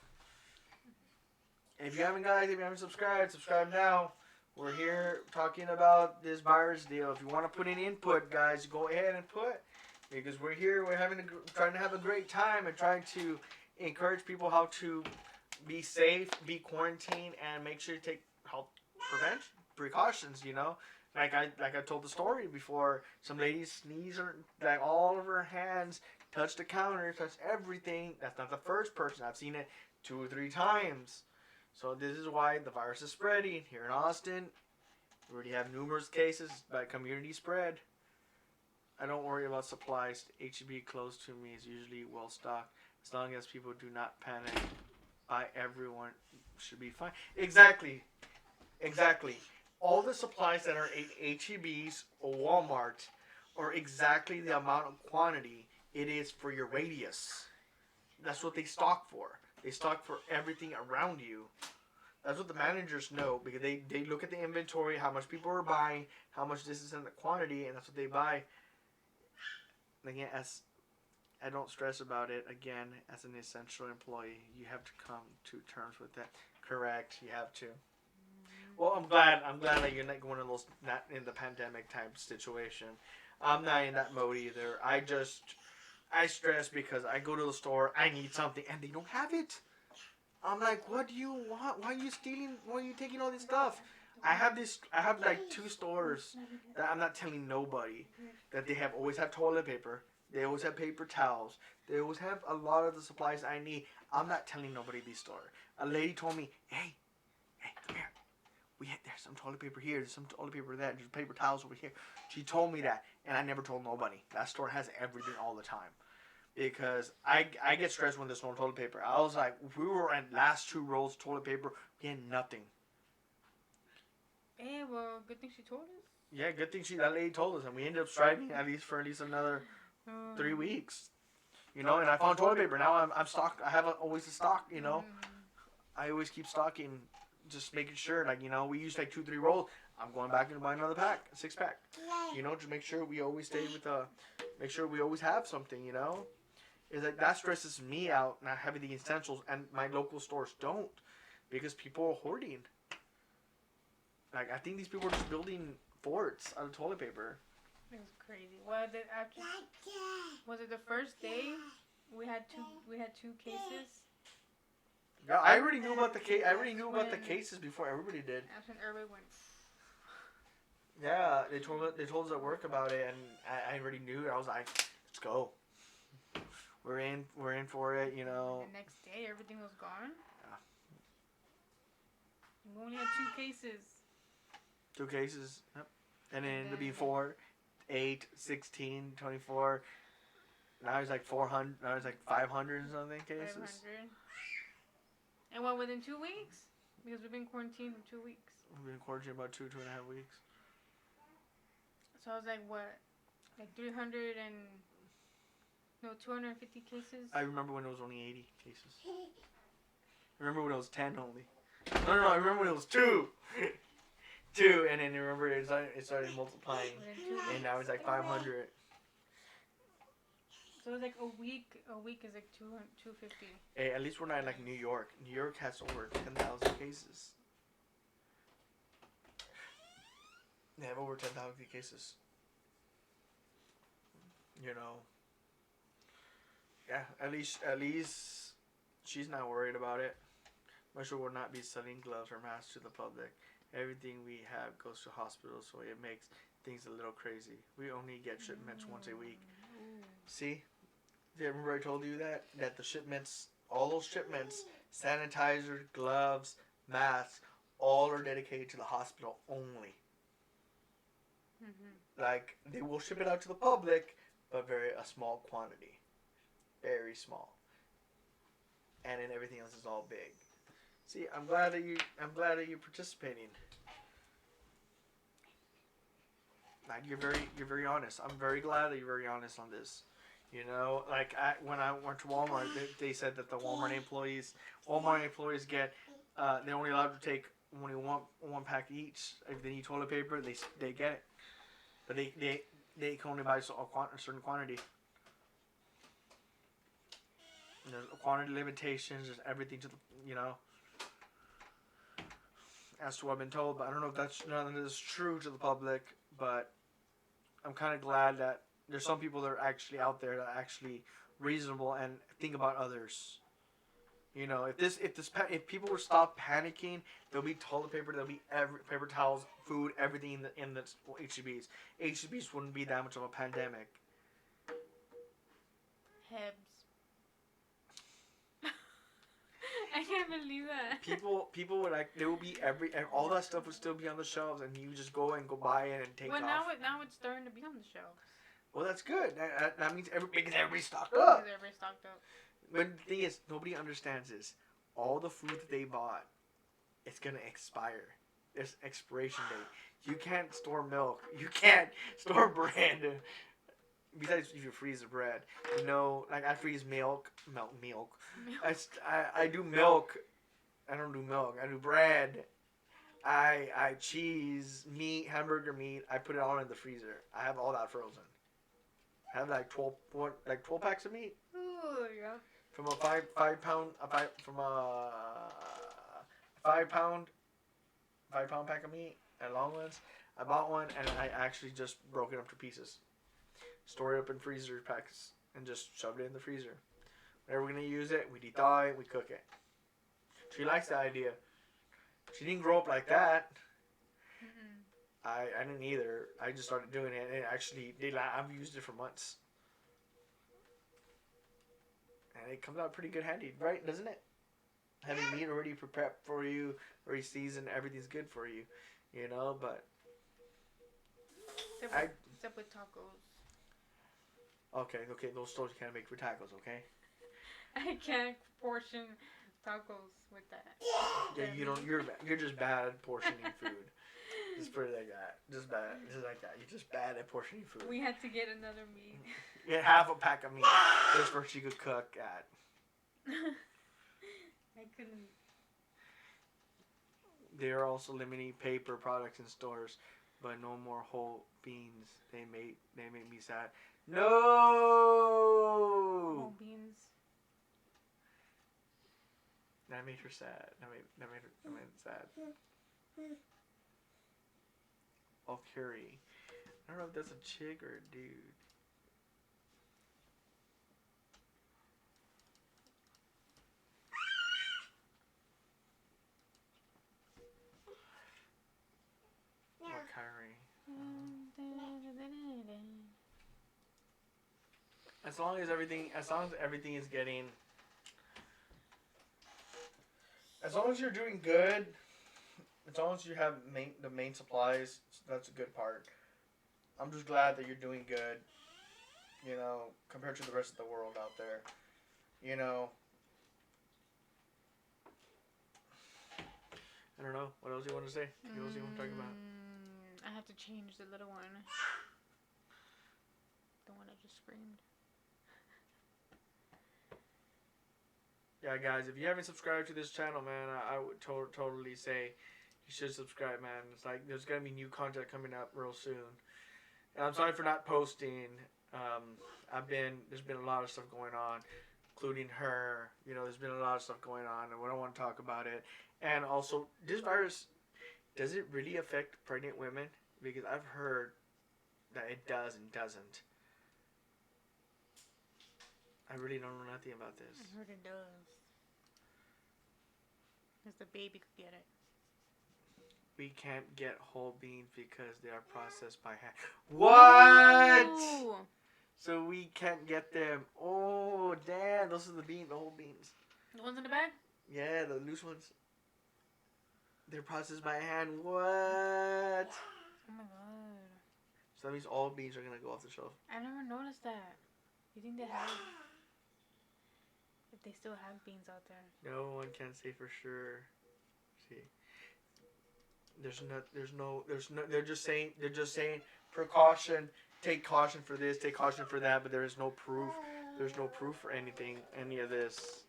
[SPEAKER 1] And if you haven't subscribed, subscribe now. We're here talking about this virus deal. If you want to put in input, guys, go ahead and put, because we're here. We're trying to have a great time and trying to encourage people how to be safe, be quarantined, and make sure you take health precautions. You know, like I told the story before. Some lady sneezed like all over her hands, touched the counter, touched everything. That's not the first person. I've seen it 2 or 3 times. So this is why the virus is spreading here in Austin. We already have numerous cases by community spread. I don't worry about supplies. HEB close to me is usually well stocked. As long as people do not panic, everyone should be fine. Exactly. All the supplies that are at HEBs or Walmart are exactly the amount of quantity it is for your radius. That's what they stock for. They stock for everything around you. That's what the managers know, because they look at the inventory, how much people are buying, how much this is in the quantity, and that's what they buy. Again, I don't stress about it. Again, as an essential employee, you have to come to terms with that. Correct, you have to. Well, I'm glad that you're not one of those, not in the pandemic type situation. I'm not in that mode either. I stress because I go to the store, I need something, and they don't have it. I'm like, what do you want? Why are you stealing? Why are you taking all this stuff? I have like 2 stores that I'm not telling nobody, that they always have toilet paper. They always have paper towels. They always have a lot of the supplies I need. I'm not telling nobody these stores. A lady told me, hey, come here. There's some toilet paper here. There's some toilet paper there. There's paper towels over here. She told me that, and I never told nobody. That store has everything all the time. Because I get stressed when there's no toilet paper. I was like, we were at last 2 rolls of toilet paper. We had nothing.
[SPEAKER 2] Hey, well, good thing she told us.
[SPEAKER 1] Yeah, good thing that lady told us, and we ended up striving for at least another 3 weeks. You know, and I found toilet paper. Now I'm stocked. I have always a stock. You know, I always keep stocking, just making sure. Like, you know, we use like 2-3 rolls. I'm going back and buy another pack, a 6-pack. You know, to make sure we always stay with make sure we always have something. You know. Is that stresses me out, not having the essentials, and my local stores don't, because people are hoarding. Like, I think these people are just building forts out of toilet paper.
[SPEAKER 2] It was crazy. Was it the first day we had 2 cases?
[SPEAKER 1] Yeah, I already knew about the case. I already knew about the cases before everybody did.
[SPEAKER 2] That's when everybody went.
[SPEAKER 1] Yeah, they told us at work about it, and I already knew. I was like, let's go. We're in for it, you know.
[SPEAKER 2] The next day, everything was gone.
[SPEAKER 1] Yeah.
[SPEAKER 2] We only had 2 cases.
[SPEAKER 1] 2 cases, yep. And then it'll be 4, 8, 16, 24. Now it's like 400. Now it's like 500 and something cases.
[SPEAKER 2] 500. And what, within 2 weeks? Because we've been quarantined for 2 weeks.
[SPEAKER 1] We've been quarantined about 2.5 weeks.
[SPEAKER 2] So I was like, what? Like 250 cases?
[SPEAKER 1] I remember when it was only 80 cases. I remember when it was 10 only. No, I remember when it was 2. 2, and then remember it started multiplying. And now it's like 500.
[SPEAKER 2] So it's like a week is like 250.
[SPEAKER 1] Hey, at least we're not like New York. New York has over 10,000 cases. They have over 10,000 cases. You know. Yeah, at least she's not worried about it. Russia will not be selling gloves or masks to the public. Everything we have goes to hospitals, so it makes things a little crazy. We only get shipments once a week. See? Remember I told you that? That the shipments, all those shipments, sanitizer, gloves, masks, all are dedicated to the hospital only. Like, they will ship it out to the public, but a small quantity. Very small. And then everything else is all big. See, I'm glad that you're participating. Like, you're very honest. I'm very glad that you're very honest on this. You know, like when I went to Walmart, they said that the Walmart employees get, they're only allowed to take only one pack each. If they need toilet paper, they get it, but they can only buy a certain quantity. And there's quantity limitations. There's everything to the, you know. As to what I've been told, but I don't know if none of this is true to the public. But I'm kind of glad that there's some people that are actually out there that are actually reasonable and think about others. You know, if people would stop panicking, there'll be toilet paper, there'll be paper towels, food, everything in the HEBs. HEBs wouldn't be that much of a pandemic.
[SPEAKER 2] Hebs. I can't believe that.
[SPEAKER 1] People would there will be all that stuff would still be on the shelves, and you just go buy it and take off.
[SPEAKER 2] Now it's starting to be on the shelves.
[SPEAKER 1] Well, that's good. That means because everybody's stocked
[SPEAKER 2] Because
[SPEAKER 1] up.
[SPEAKER 2] everybody's stocked up.
[SPEAKER 1] But the thing is, nobody understands this. All the food that they bought, it's gonna expire. There's expiration date. You can't store milk. You can't store bread. Besides, if you freeze the bread, you know, like I freeze milk. I do milk. I don't do milk. I do bread. I cheese, meat, hamburger meat. I put it all in the freezer. I have all that frozen. I have like 12 packs of meat.
[SPEAKER 2] Ooh, yeah.
[SPEAKER 1] From a 5 pound pack of meat at long ones. I bought one and I actually just broke it up to pieces. Store it up in freezer packs and just shoved it in the freezer. Whenever we're gonna use it, we de-thaw it, we cook it. She likes the idea. She didn't grow up like that. I didn't either. I just started doing it, and it actually I've used it for months, and it comes out pretty good handy, right? Doesn't it? Having meat already prepared for you, already seasoned, everything's good for you, you know. But
[SPEAKER 2] except with tacos.
[SPEAKER 1] Okay, those stores you can't make for tacos, okay?
[SPEAKER 2] I can't portion tacos with that.
[SPEAKER 1] Yeah, you don't. You're just bad at portioning food. Just put it like that. Just bad. Just like that. You're just bad at portioning food.
[SPEAKER 2] We had to get another meat.
[SPEAKER 1] Get half a pack of meat just for she could cook at.
[SPEAKER 2] I couldn't.
[SPEAKER 1] They are also limiting paper products in stores, but no more whole beans. They made me sad. No.
[SPEAKER 2] Whole beans.
[SPEAKER 1] That made her sad. That made her sad. Oh, curry. I don't know if that's a chick or a dude. Or curry. As long as everything is getting, as long as you're doing good, as long as you have the main supplies, that's a good part. I'm just glad that you're doing good, you know, compared to the rest of the world out there, you know. I don't know. What else you want to say? What else you want to talk about?
[SPEAKER 2] I have to change the little one. The one I just screamed.
[SPEAKER 1] Yeah, guys, if you haven't subscribed to this channel, man, I would totally say you should subscribe, man. It's like there's gonna be new content coming up real soon. And I'm sorry for not posting. There's been a lot of stuff going on, including her. You know, there's been a lot of stuff going on, and we don't want to talk about it. And also, this virus, does it really affect pregnant women? because I've heard that it does and doesn't. I really don't know nothing about this.
[SPEAKER 2] I heard it does. Because the baby could get it.
[SPEAKER 1] We can't get whole beans because they are processed by hand. What?
[SPEAKER 2] Ooh.
[SPEAKER 1] So we can't get them. Oh, damn. Those are the whole beans.
[SPEAKER 2] The ones in the bag?
[SPEAKER 1] Yeah, the loose ones. They're processed by hand. What?
[SPEAKER 2] Oh my god.
[SPEAKER 1] So that means all beans are going to go off the shelf.
[SPEAKER 2] I never noticed that. You think they have... If they still have beans out there.
[SPEAKER 1] No one can say for sure. See. They're just saying precaution, take caution for this, take caution for that, but there is no proof. There's no proof for any of this.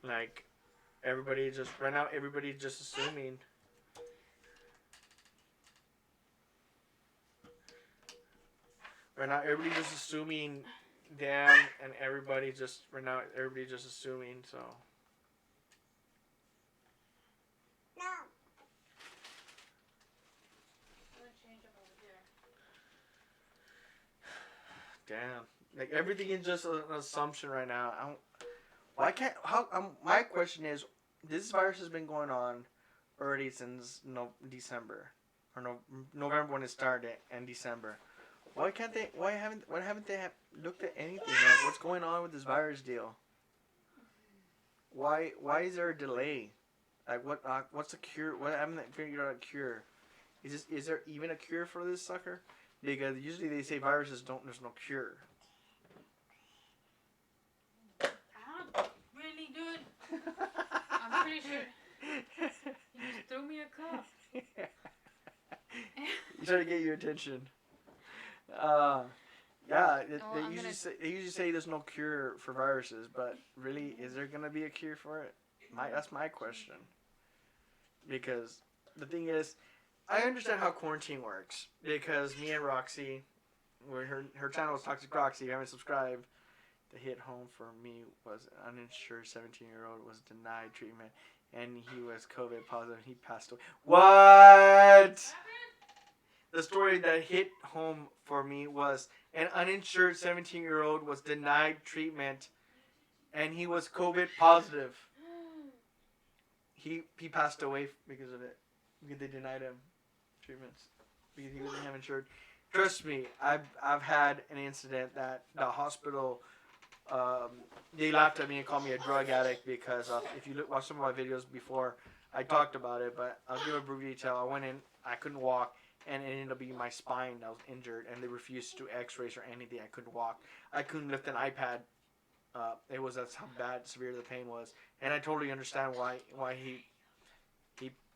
[SPEAKER 1] Like, everybody's just assuming. Right now, everybody's just assuming them, and everybody's just assuming, so.
[SPEAKER 3] No.
[SPEAKER 1] Damn. Like, everything is just an assumption right now. My question is, this virus has been going on already since December. Or November when it started, and December. Why haven't they looked at anything? Like, what's going on with this virus deal? Why is there a delay? Like, what's the cure? What haven't they figured out a cure? Is there even a cure for this sucker? Because usually they say viruses there's no cure.
[SPEAKER 2] Really good. I'm pretty sure. He just threw me a cup.
[SPEAKER 1] He's trying to get your attention. They usually say there's no cure for viruses, but really, is there gonna be a cure for it? That's my question. Because the thing is, I understand how quarantine works. Because me and Roxy, her channel is Toxic Roxy. If you haven't subscribed, the hit home for me was an uninsured 17-year-old was denied treatment, and he was COVID positive. He passed away. What? The story that hit home for me was an uninsured 17-year-old was denied treatment, and he was COVID positive. He passed away because of it. Because they denied him treatments because he wasn't insured. Trust me, I've had an incident that the hospital they laughed at me and called me a drug addict because if you watch some of my videos before, I talked about it, but I'll give a brief detail. I went in, I couldn't walk, and it ended up being my spine that was injured, and they refused to do x-rays or anything. I couldn't walk. I couldn't lift an iPad. That's how severe the pain was, and I totally understand why he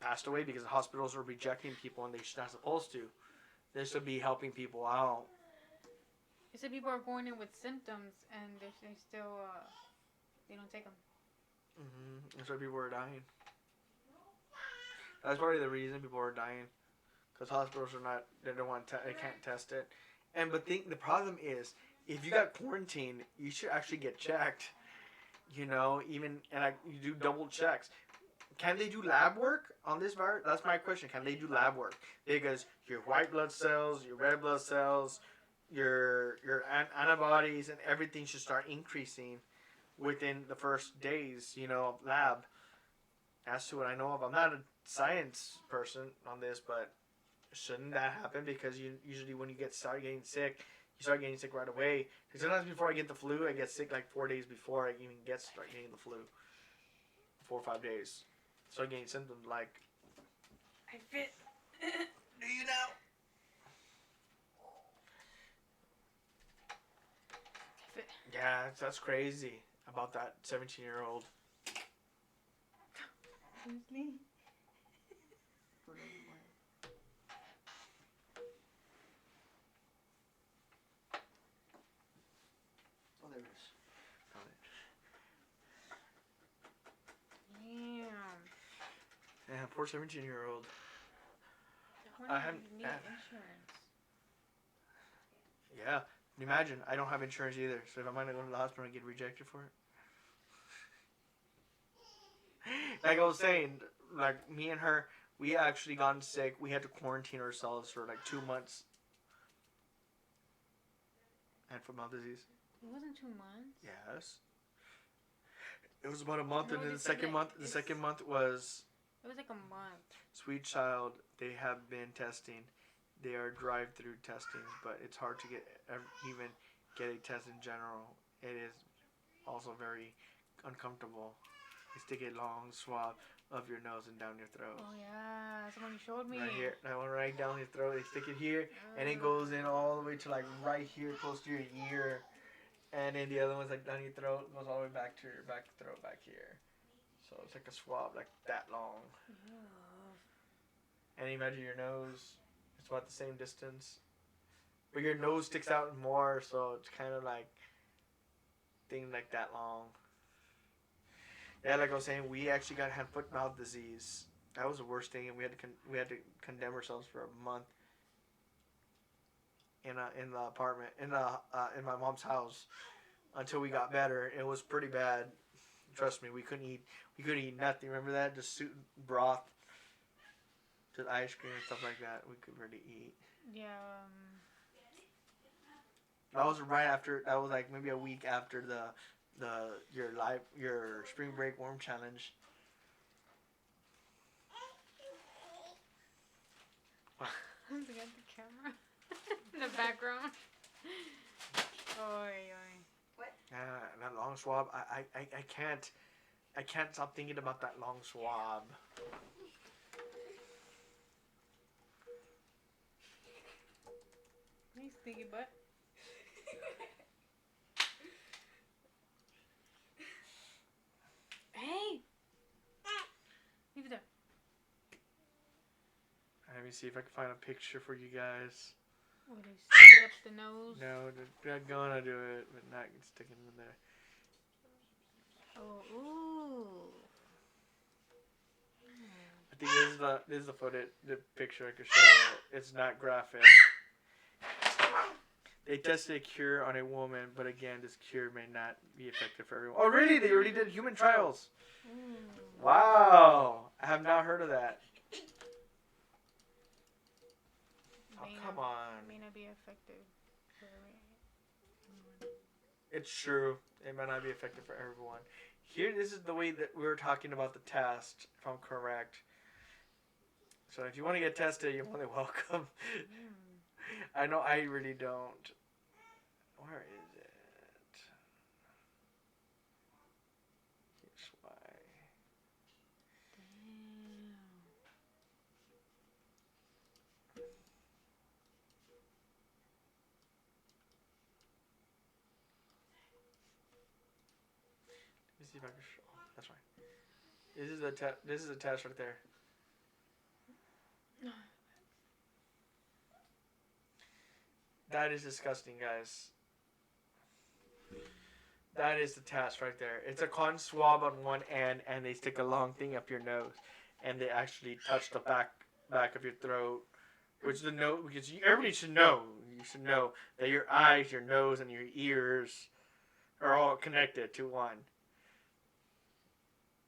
[SPEAKER 1] passed away, because the hospitals are rejecting people and they're not supposed to. They should be helping people out.
[SPEAKER 2] You said people are going in with symptoms and they still they don't take them.
[SPEAKER 1] That's why people are dying. That's probably the reason people are dying, because hospitals they can't test it. But the problem is, if you got quarantined, you should actually get checked. You do double checks. Can they do lab work on this virus? That's my question. Can they do lab work? Because your white blood cells, your red blood cells, your antibodies and everything should start increasing within the first days, of lab. As to what I know of, I'm not a science person on this, but shouldn't that happen? Because usually when you start getting sick, you start getting sick right away. Because sometimes before I get the flu, I get sick like 4 days before I even start getting the flu. 4 or 5 days. Start getting symptoms like,
[SPEAKER 2] I fit.
[SPEAKER 1] do you know? Yeah, that's crazy about that 17-year-old.
[SPEAKER 2] Seriously?
[SPEAKER 1] Oh, there it is. Found it.
[SPEAKER 2] Damn.
[SPEAKER 1] Yeah, poor 17-year-old.
[SPEAKER 2] I haven't need insurance.
[SPEAKER 1] Yeah, imagine I don't have insurance either. So if I'm gonna go to the hospital and get rejected for it, like I was saying, like me and her, We actually gotten sick. We had to quarantine ourselves for like 2 months. And for mouth disease.
[SPEAKER 2] It wasn't 2 months.
[SPEAKER 1] Yes. It was about a month,
[SPEAKER 2] No,
[SPEAKER 1] and then
[SPEAKER 2] they
[SPEAKER 1] the
[SPEAKER 2] said
[SPEAKER 1] second
[SPEAKER 2] that
[SPEAKER 1] month. The
[SPEAKER 2] it's-
[SPEAKER 1] second month was
[SPEAKER 2] It was like a month.
[SPEAKER 1] Sweet Child. They have been testing. They are drive-through testing, but it's hard to even get a test in general. It is also very uncomfortable. They stick a long swab of your nose and down your throat.
[SPEAKER 2] Oh yeah, somebody showed me.
[SPEAKER 1] Right here, that one right down your throat. They stick it here, and it goes in all the way to like right here, close to your ear, and then the other one's like down your throat, goes all the way back to your back throat back here. So it's like a swab like that long. And imagine your nose; it's about the same distance, but your nose sticks out more, so it's kind of like thing like that long. Yeah, like I was saying, we actually got hand foot mouth disease. That was the worst thing, and we had to condemn ourselves for a month in the apartment in my mom's house until we got better. It was pretty bad. Trust me, we couldn't eat nothing. Remember that? Just broth, just ice cream and stuff like that. We could really eat.
[SPEAKER 2] Yeah.
[SPEAKER 1] That was right after. That was like maybe a week after your spring break worm challenge.
[SPEAKER 2] Look at the camera in the background. Oy, oy.
[SPEAKER 1] That long swab. I can't stop thinking about that long swab.
[SPEAKER 2] Hey, stinky butt. Hey! Leave it there.
[SPEAKER 1] Let me see if I can find a picture for you guys.
[SPEAKER 2] Oh, they stick up the nose.
[SPEAKER 1] No, they're gonna do it, but not sticking in there.
[SPEAKER 2] Oh, ooh.
[SPEAKER 1] I think this is the picture I could show. It's not graphic. They tested a cure on a woman, but again, this cure may not be effective for everyone. Oh, really? They already did human trials. Wow, I have not heard of that. Oh, come on.
[SPEAKER 2] May not be effective for everyone.
[SPEAKER 1] It's true. It might not be effective for everyone. Here, this is the way that we were talking about the test, if I'm correct. So if you want to get tested, you're more than welcome. I know I really don't. Where is it? Here's why.
[SPEAKER 2] Damn.
[SPEAKER 1] Let me see if I can show. That's fine. This is a test right there. That is disgusting, guys. That is the test right there. It's a cotton swab on one end, and they stick a long thing up your nose, and they actually touch the back of your throat, which the nose, because everybody should know. You should know that your eyes, your nose, and your ears are all connected to one.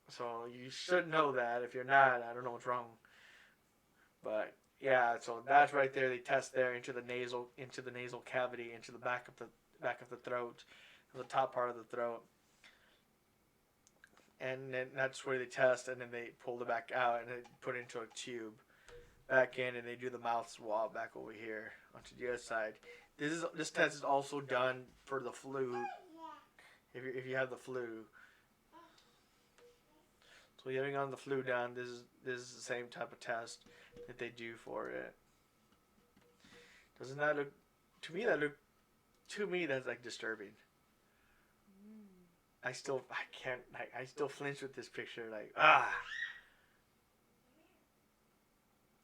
[SPEAKER 1] So you should know that. If you're not, I don't know what's wrong. But yeah, so that's right there. They test there into the nasal cavity, into the back of the throat, the top part of the throat, and then that's where they test, and then they pull it back out and they put it into a tube back in, and they do the mouth swab back over here onto the other side. This test is also done for the flu. If you have the flu. So you're having on the flu done, this is the same type of test that they do for it. Doesn't that look to me that's like disturbing. I still flinch with this picture like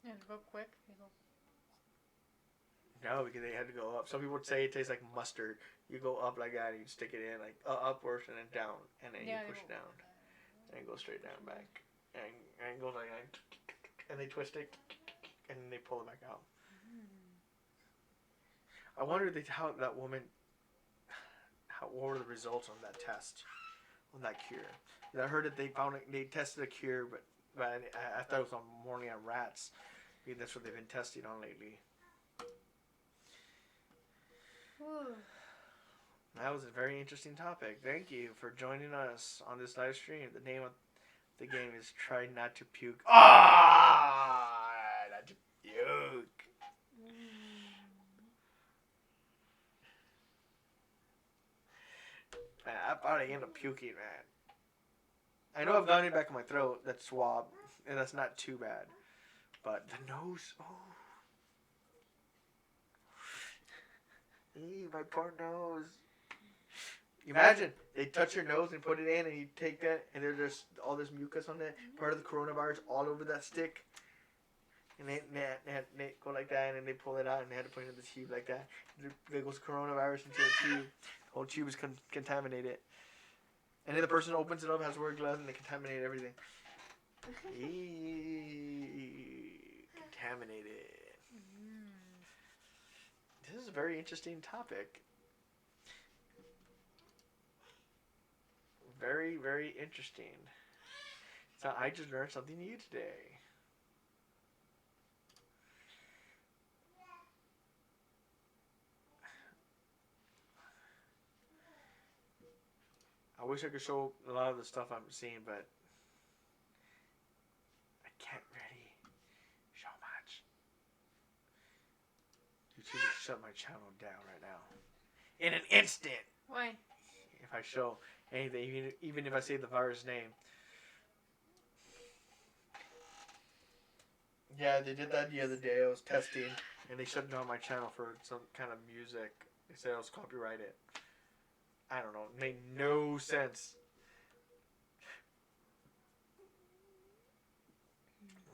[SPEAKER 2] Yeah, go quick. You go.
[SPEAKER 1] No, because they had to go up. Some people would say it tastes like mustard. You go up like that and you stick it in like upwards and then down, and then you push it down. And it goes straight down back. And it goes like that. And they twist it. And then they pull it back out. I wonder how that woman... what were the results on that test? On that cure. I heard that they tested a cure, but But I thought it was on morning on rats. Maybe that's what they've been testing on lately.
[SPEAKER 2] Whew.
[SPEAKER 1] That was a very interesting topic. Thank you for joining us on this live stream. The name of the game is Try Not to Puke. Ah, not to puke. Man, I probably end up puking, man. I know I've gotten it back in my throat. That swab, and that's not too bad. But the nose, oh. Eee, my poor nose. Imagine they touch your nose and put it in, and you take that, and there's just all this mucus on it, part of the coronavirus, all over that stick. And they go like that, and then they pull it out, and they had to put it in the tube like that. There goes coronavirus into the tube. The whole tube is contaminated. And then the person opens it up, has to wear gloves, and they contaminate everything. Contaminated. This is a very interesting topic. Very, very interesting. So I just learned something new today. I wish I could show a lot of the stuff I'm seeing, but I can't really show much. YouTube will shut my channel down right now. In an instant!
[SPEAKER 2] Why?
[SPEAKER 1] If I show anything, even if I say the virus name. Yeah, they did that the other day. I was testing, and they shut down my channel for some kind of music. They said it was copyrighted. I don't know. It made no sense.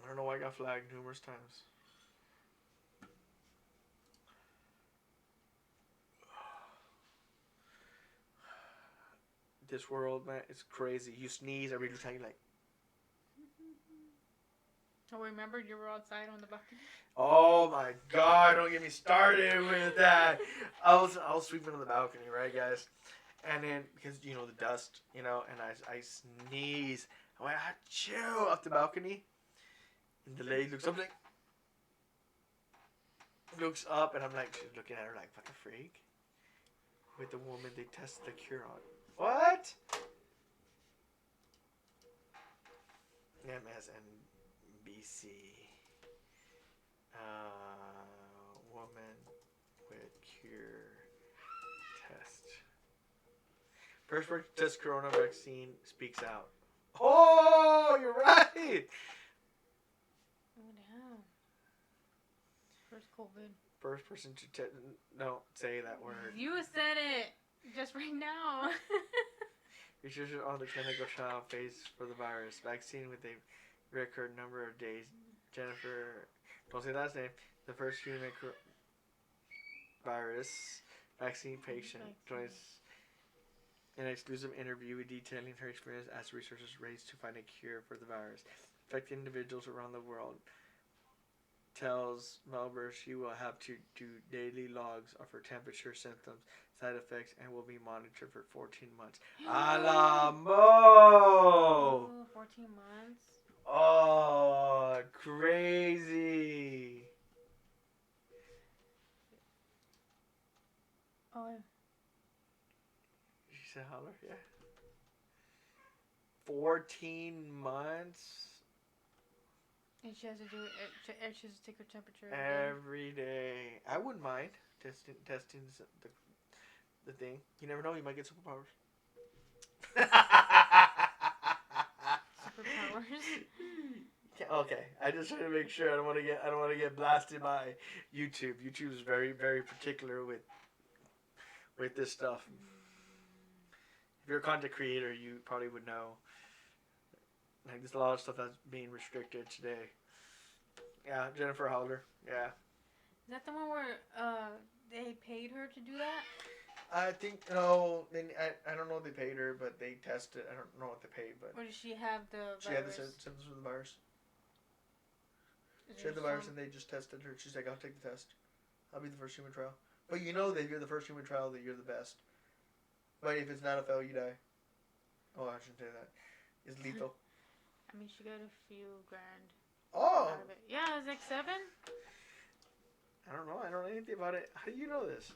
[SPEAKER 1] I don't know why I got flagged numerous times. This world, man, it's crazy. You sneeze, I really tell you like.
[SPEAKER 2] Oh, remember you were outside on the balcony?
[SPEAKER 1] Oh my God! Don't get me started with that. I was sweeping on the balcony, right, guys? And then because the dust, and I sneeze. I went achoo off the balcony, and the lady looks up like, and I'm like, she's looking at her like, what the freak? With the woman they tested the cure on. What? MSNBC. Woman with cure test. First person to test corona vaccine speaks out. Oh, you're right.
[SPEAKER 2] Oh, damn. First COVID.
[SPEAKER 1] First person to don't say that word.
[SPEAKER 2] You said it just right now.
[SPEAKER 1] Researchers on the clinical trial phase for the virus vaccine with a record number of days. Jennifer, don't say last name. The first human virus vaccine patient joins an exclusive interview detailing her experience as researchers race to find a cure for the virus. Affected individuals around the world. Tells Melbourne she will have to do daily logs of her temperature, symptoms, side effects, and will be monitored for 14 months. Alamo!
[SPEAKER 2] Oh, 14 months?
[SPEAKER 1] Oh, crazy.
[SPEAKER 2] Oh,
[SPEAKER 1] She said holler, yeah. 14 months?
[SPEAKER 2] and she has to do it. She has to take her temperature
[SPEAKER 1] Every day. I wouldn't mind testing the thing. You never know, you might get superpowers.
[SPEAKER 2] Superpowers.
[SPEAKER 1] Okay, I just try to make sure I don't want to get blasted by YouTube. YouTube is very, very particular with this stuff. If you're a content creator, you probably would know. Like, there's a lot of stuff that's being restricted today. Yeah, Jennifer Holder. Yeah.
[SPEAKER 2] Is that the one where they paid her to do that?
[SPEAKER 1] I think no. I don't know if they paid her, but they tested. I don't know what they paid, but
[SPEAKER 2] Or did she have the
[SPEAKER 1] she
[SPEAKER 2] virus?
[SPEAKER 1] had the symptoms of the virus.
[SPEAKER 2] Is
[SPEAKER 1] She had the
[SPEAKER 2] there
[SPEAKER 1] virus, and they just tested her. She's like, "I'll take the test. I'll be the first human trial." But you know that if you're the first human trial, that you're the best. But if it's not a fail, you die. Oh, I shouldn't say that. It's lethal.
[SPEAKER 2] I mean, she got a few grand
[SPEAKER 1] Oh,
[SPEAKER 2] out of it. Yeah, it was like 7.
[SPEAKER 1] I don't know. I don't know anything about it. How do you know this? Do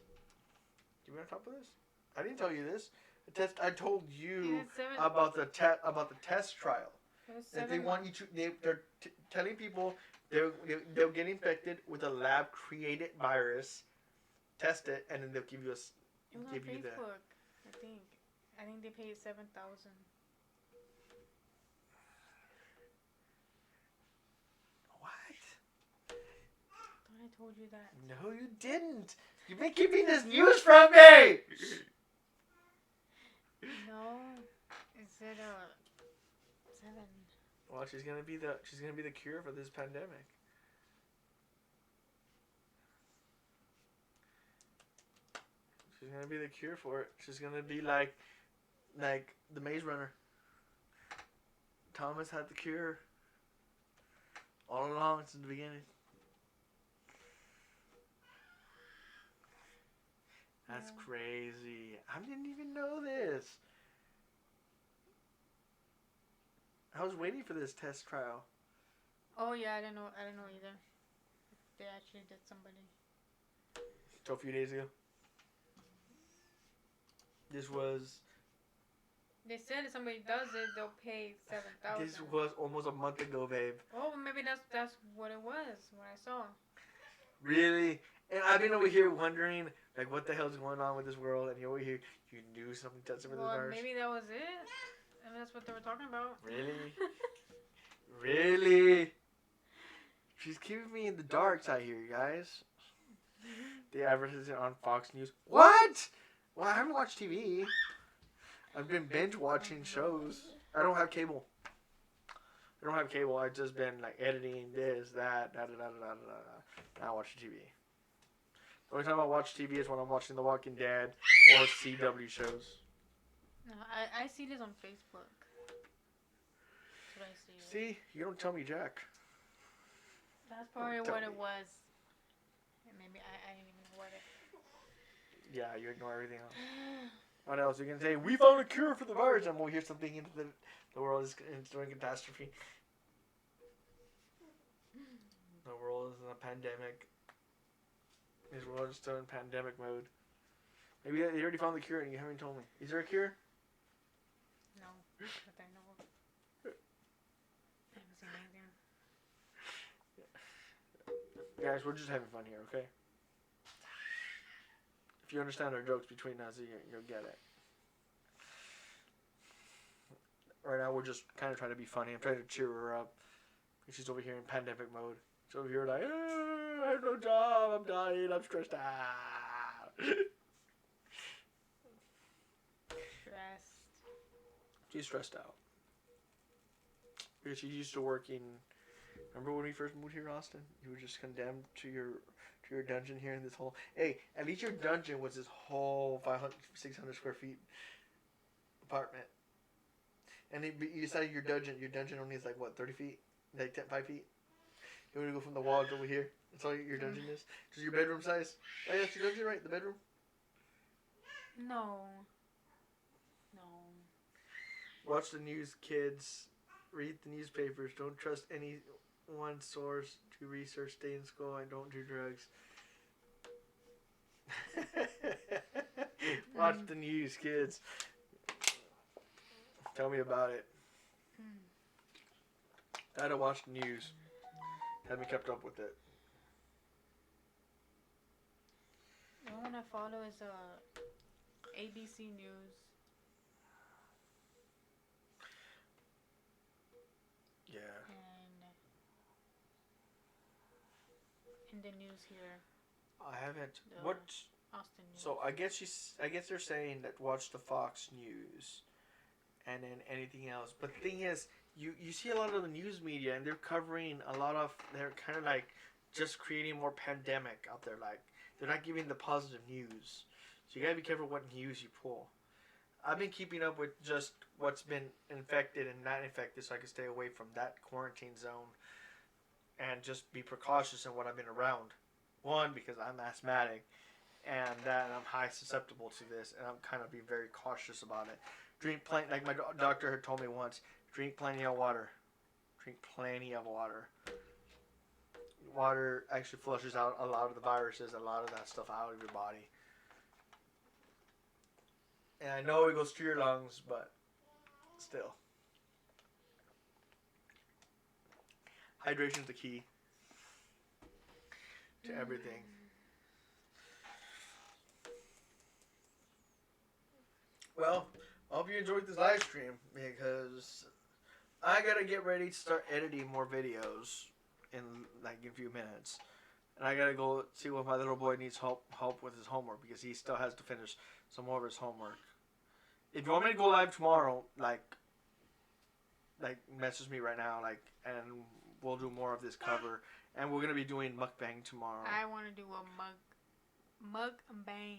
[SPEAKER 1] you want to talk about this? I didn't tell you this. The test. I told you
[SPEAKER 2] It's 7.
[SPEAKER 1] about the test trial.
[SPEAKER 2] It was
[SPEAKER 1] That
[SPEAKER 2] 7.
[SPEAKER 1] they want you to. They're telling people they'll get infected with a lab created virus, test it, and then they'll give you
[SPEAKER 2] It was on
[SPEAKER 1] give you the.
[SPEAKER 2] Facebook, I think. I think they paid 7,000.
[SPEAKER 1] What?
[SPEAKER 2] Thought I told you that.
[SPEAKER 1] No, you didn't. You've been keeping this news from me.
[SPEAKER 2] No, it said 7.
[SPEAKER 1] Well, she's gonna be the cure for this pandemic. She's gonna be the cure for it. She's gonna be like the Maze Runner. Thomas had the cure all along since the beginning. That's
[SPEAKER 2] Yeah.
[SPEAKER 1] crazy. I didn't even know this. I was waiting for this test trial.
[SPEAKER 2] Oh yeah, I didn't know either. They actually did somebody.
[SPEAKER 1] So a few days ago. This was.
[SPEAKER 2] They said if somebody does it, they'll pay 7,000.
[SPEAKER 1] This was almost a month ago, babe.
[SPEAKER 2] Oh, maybe that's what it was. What I saw.
[SPEAKER 1] Really? And I've been over here wondering, like, what the hell's going on with this world? And you're over here, you knew something tested with this
[SPEAKER 2] Well,
[SPEAKER 1] virus.
[SPEAKER 2] maybe that was it. I mean, that's what they were talking about.
[SPEAKER 1] Really? Really? She's keeping me in the dark side here, you guys. They advertise it on Fox News. What? Well, I haven't watched TV. I've been binge watching shows. I don't have cable. I've just been like editing this, that, da da da da da da. Not watching TV. The only time I watch TV is when I'm watching The Walking Dead or CW shows.
[SPEAKER 2] No, I see this on Facebook. That's what I see.
[SPEAKER 1] See, you don't tell me jack.
[SPEAKER 2] That's probably
[SPEAKER 1] Tell
[SPEAKER 2] what
[SPEAKER 1] me.
[SPEAKER 2] it was. And maybe I didn't even know what it.
[SPEAKER 1] Yeah, you ignore everything else. What else? You can say, we found a cure for the virus, and we'll hear something into the world is doing catastrophe. The world is in a pandemic. This world is still in pandemic mode. Maybe they already found the cure and you haven't told me. Is there a cure?
[SPEAKER 2] No, but I know. I haven't seen anything.
[SPEAKER 1] Guys, we're just having fun here, okay? If you understand our jokes between us, you'll get it. Right now, we're just kind of trying to be funny. I'm trying to cheer her up. She's over here in pandemic mode. She's over here like, I have no job, I'm dying, I'm stressed out.
[SPEAKER 2] Stressed.
[SPEAKER 1] She's stressed out. Because she's used to working. Remember when we first moved here, Austin? You were just condemned to your dungeon here in this whole. Hey, at least your dungeon was this whole 500, 600 square feet apartment. And you decided your dungeon only is like what, 30 feet? Like 5 feet? You want to go from the wall to over here? That's all your dungeon is? Just your bedroom size? Oh, yeah, that's your dungeon, right? The bedroom?
[SPEAKER 2] No. No.
[SPEAKER 1] Watch the news, kids. Read the newspapers. Don't trust any one source to research. Stay in school and don't do drugs. Watch the news, kids. Tell me about it. I had to watch the news. Had me kept up with it.
[SPEAKER 2] The one I follow is ABC News.
[SPEAKER 1] Yeah.
[SPEAKER 2] And in the news here,
[SPEAKER 1] I haven't.
[SPEAKER 2] The
[SPEAKER 1] What?
[SPEAKER 2] Austin News.
[SPEAKER 1] So I guess they're saying that watch the Fox News, and then anything else. But the thing is, you see a lot of the news media, and they're covering a lot of. They're kind of like just creating more pandemic out there. Like they're not giving the positive news. So you gotta be careful what news you pull. I've been keeping up with just what's been infected and not infected, so I can stay away from that quarantine zone, and just be precautious in what I've been around. One, because I'm asthmatic, and that I'm high susceptible to this, and I'm kind of being very cautious about it. Drink plenty, like my doctor had told me once, drink plenty of water. Drink plenty of water. Water actually flushes out a lot of the viruses, a lot of that stuff out of your body. And I know it goes through your lungs, but still. Hydration is the key to everything. Well, I hope you enjoyed this live stream because I gotta get ready to start editing more videos in like a few minutes, and I gotta go see what my little boy needs help with his homework because he still has to finish some more of his homework. If you want me to go live tomorrow, like message me right now, and we'll do more of this cover, and we're gonna be doing mukbang tomorrow.
[SPEAKER 2] I want to do a mukbang.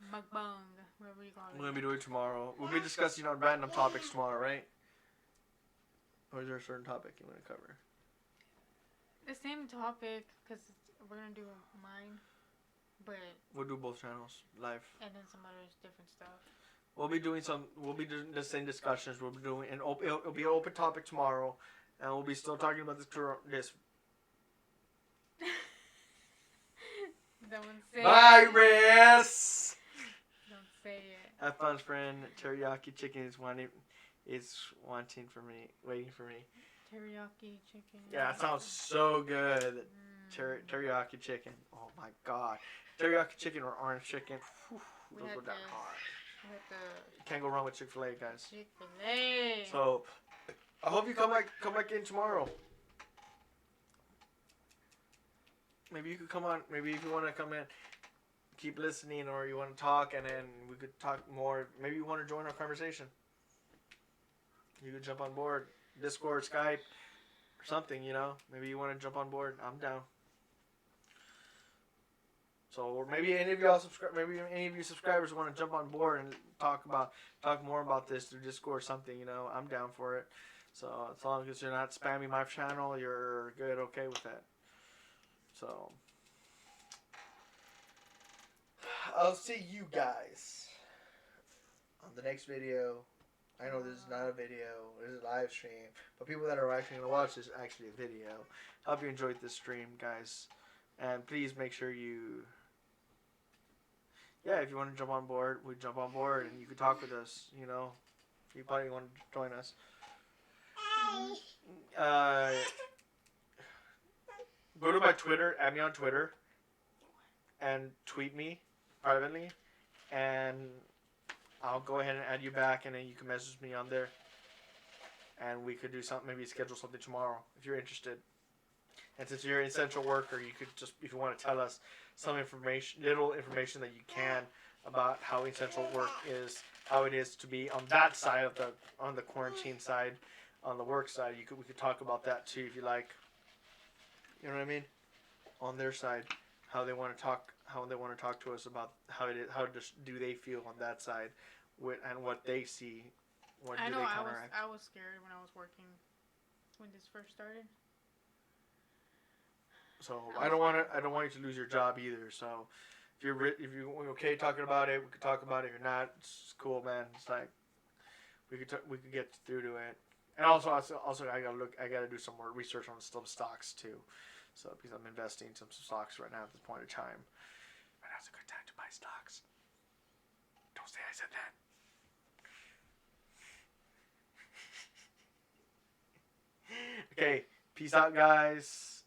[SPEAKER 2] Mukbang, whatever you call it.
[SPEAKER 1] We're gonna be doing tomorrow. We'll be discussing on random topics tomorrow, right? Or is there a certain topic you want to cover?
[SPEAKER 2] The same topic, because we're going to do mine, but...
[SPEAKER 1] We'll do both channels, live.
[SPEAKER 2] And then some other different stuff.
[SPEAKER 1] We'll be doing the same discussions. We'll be doing, and it'll be an open topic tomorrow, and we'll be still talking about this.
[SPEAKER 2] Don't say
[SPEAKER 1] virus!
[SPEAKER 2] Don't say it.
[SPEAKER 1] Have fun, friend. Teriyaki chicken is waiting for me.
[SPEAKER 2] Teriyaki chicken.
[SPEAKER 1] Yeah, it sounds so good. Teriyaki chicken. Oh my god. Teriyaki chicken or orange chicken. Whew, those go down hard. You can't go wrong with Chick-fil-A, guys.
[SPEAKER 2] Chick-fil-A.
[SPEAKER 1] So, I hope you come back in tomorrow. Maybe you could come on. Maybe if you want to come in, keep listening, or you want to talk, and then we could talk more. Maybe you want to join our conversation. You could jump on board. Discord, Skype, or something, you know. Maybe you want to jump on board. I'm down. So maybe any of y'all maybe any of you subscribers want to jump on board and talk more about this through Discord or something, you know. I'm down for it. So as long as you're not spamming my channel, you're good, okay with that. So I'll see you guys on the next video. I know this is not a video, this is a live stream, but people that are actually going to watch this is actually a video. Hope you enjoyed this stream, guys. And please make sure you, if you want to jump on board, we jump on board and you can talk with us, you know. You probably want to join us. Go to my Twitter, add me on Twitter, and tweet me privately, and I'll go ahead and add you back, and then you can message me on there, and we could do something, maybe schedule something tomorrow if you're interested. And since you're an essential worker, you could just, if you want to tell us some little information that you can about how essential work is, how it is to be on that side of on the quarantine side, on the work side. We could talk about that too if you like. You know what I mean? On their side, how they want to talk to us about how do they feel on that side, and what they see.
[SPEAKER 2] I know I was scared when I was working when this first started.
[SPEAKER 1] So I don't want you to lose your job either. So if you're okay talking about it, we could talk about it. If you're not, it's cool, man. It's like we could get through to it. And also I gotta do some more research on some stocks too. So because I'm investing in some stocks right now at this point in time. Right now's a good time to buy stocks. Don't say I said that. Okay, peace out, guys.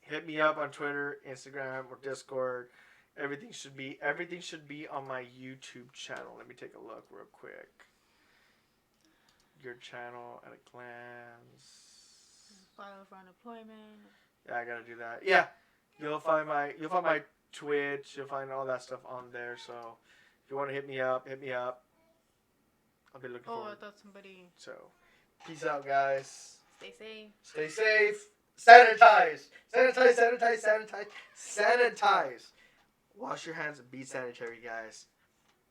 [SPEAKER 1] Hit me up on Twitter, Instagram, or Discord. Everything should be on my YouTube channel. Let me take a look real quick. Your channel at a glance.
[SPEAKER 2] File for unemployment.
[SPEAKER 1] Yeah, I gotta do that. Yeah, you'll find my Twitch. You'll find all that stuff on there. So if you want to hit me up. I'll be looking forward.
[SPEAKER 2] I thought somebody.
[SPEAKER 1] So, peace out, guys.
[SPEAKER 2] Stay safe.
[SPEAKER 1] Stay safe. Sanitize. Sanitize. Wash your hands and be sanitary, guys.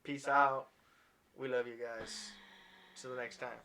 [SPEAKER 1] Peace out. We love you guys. Till the next time.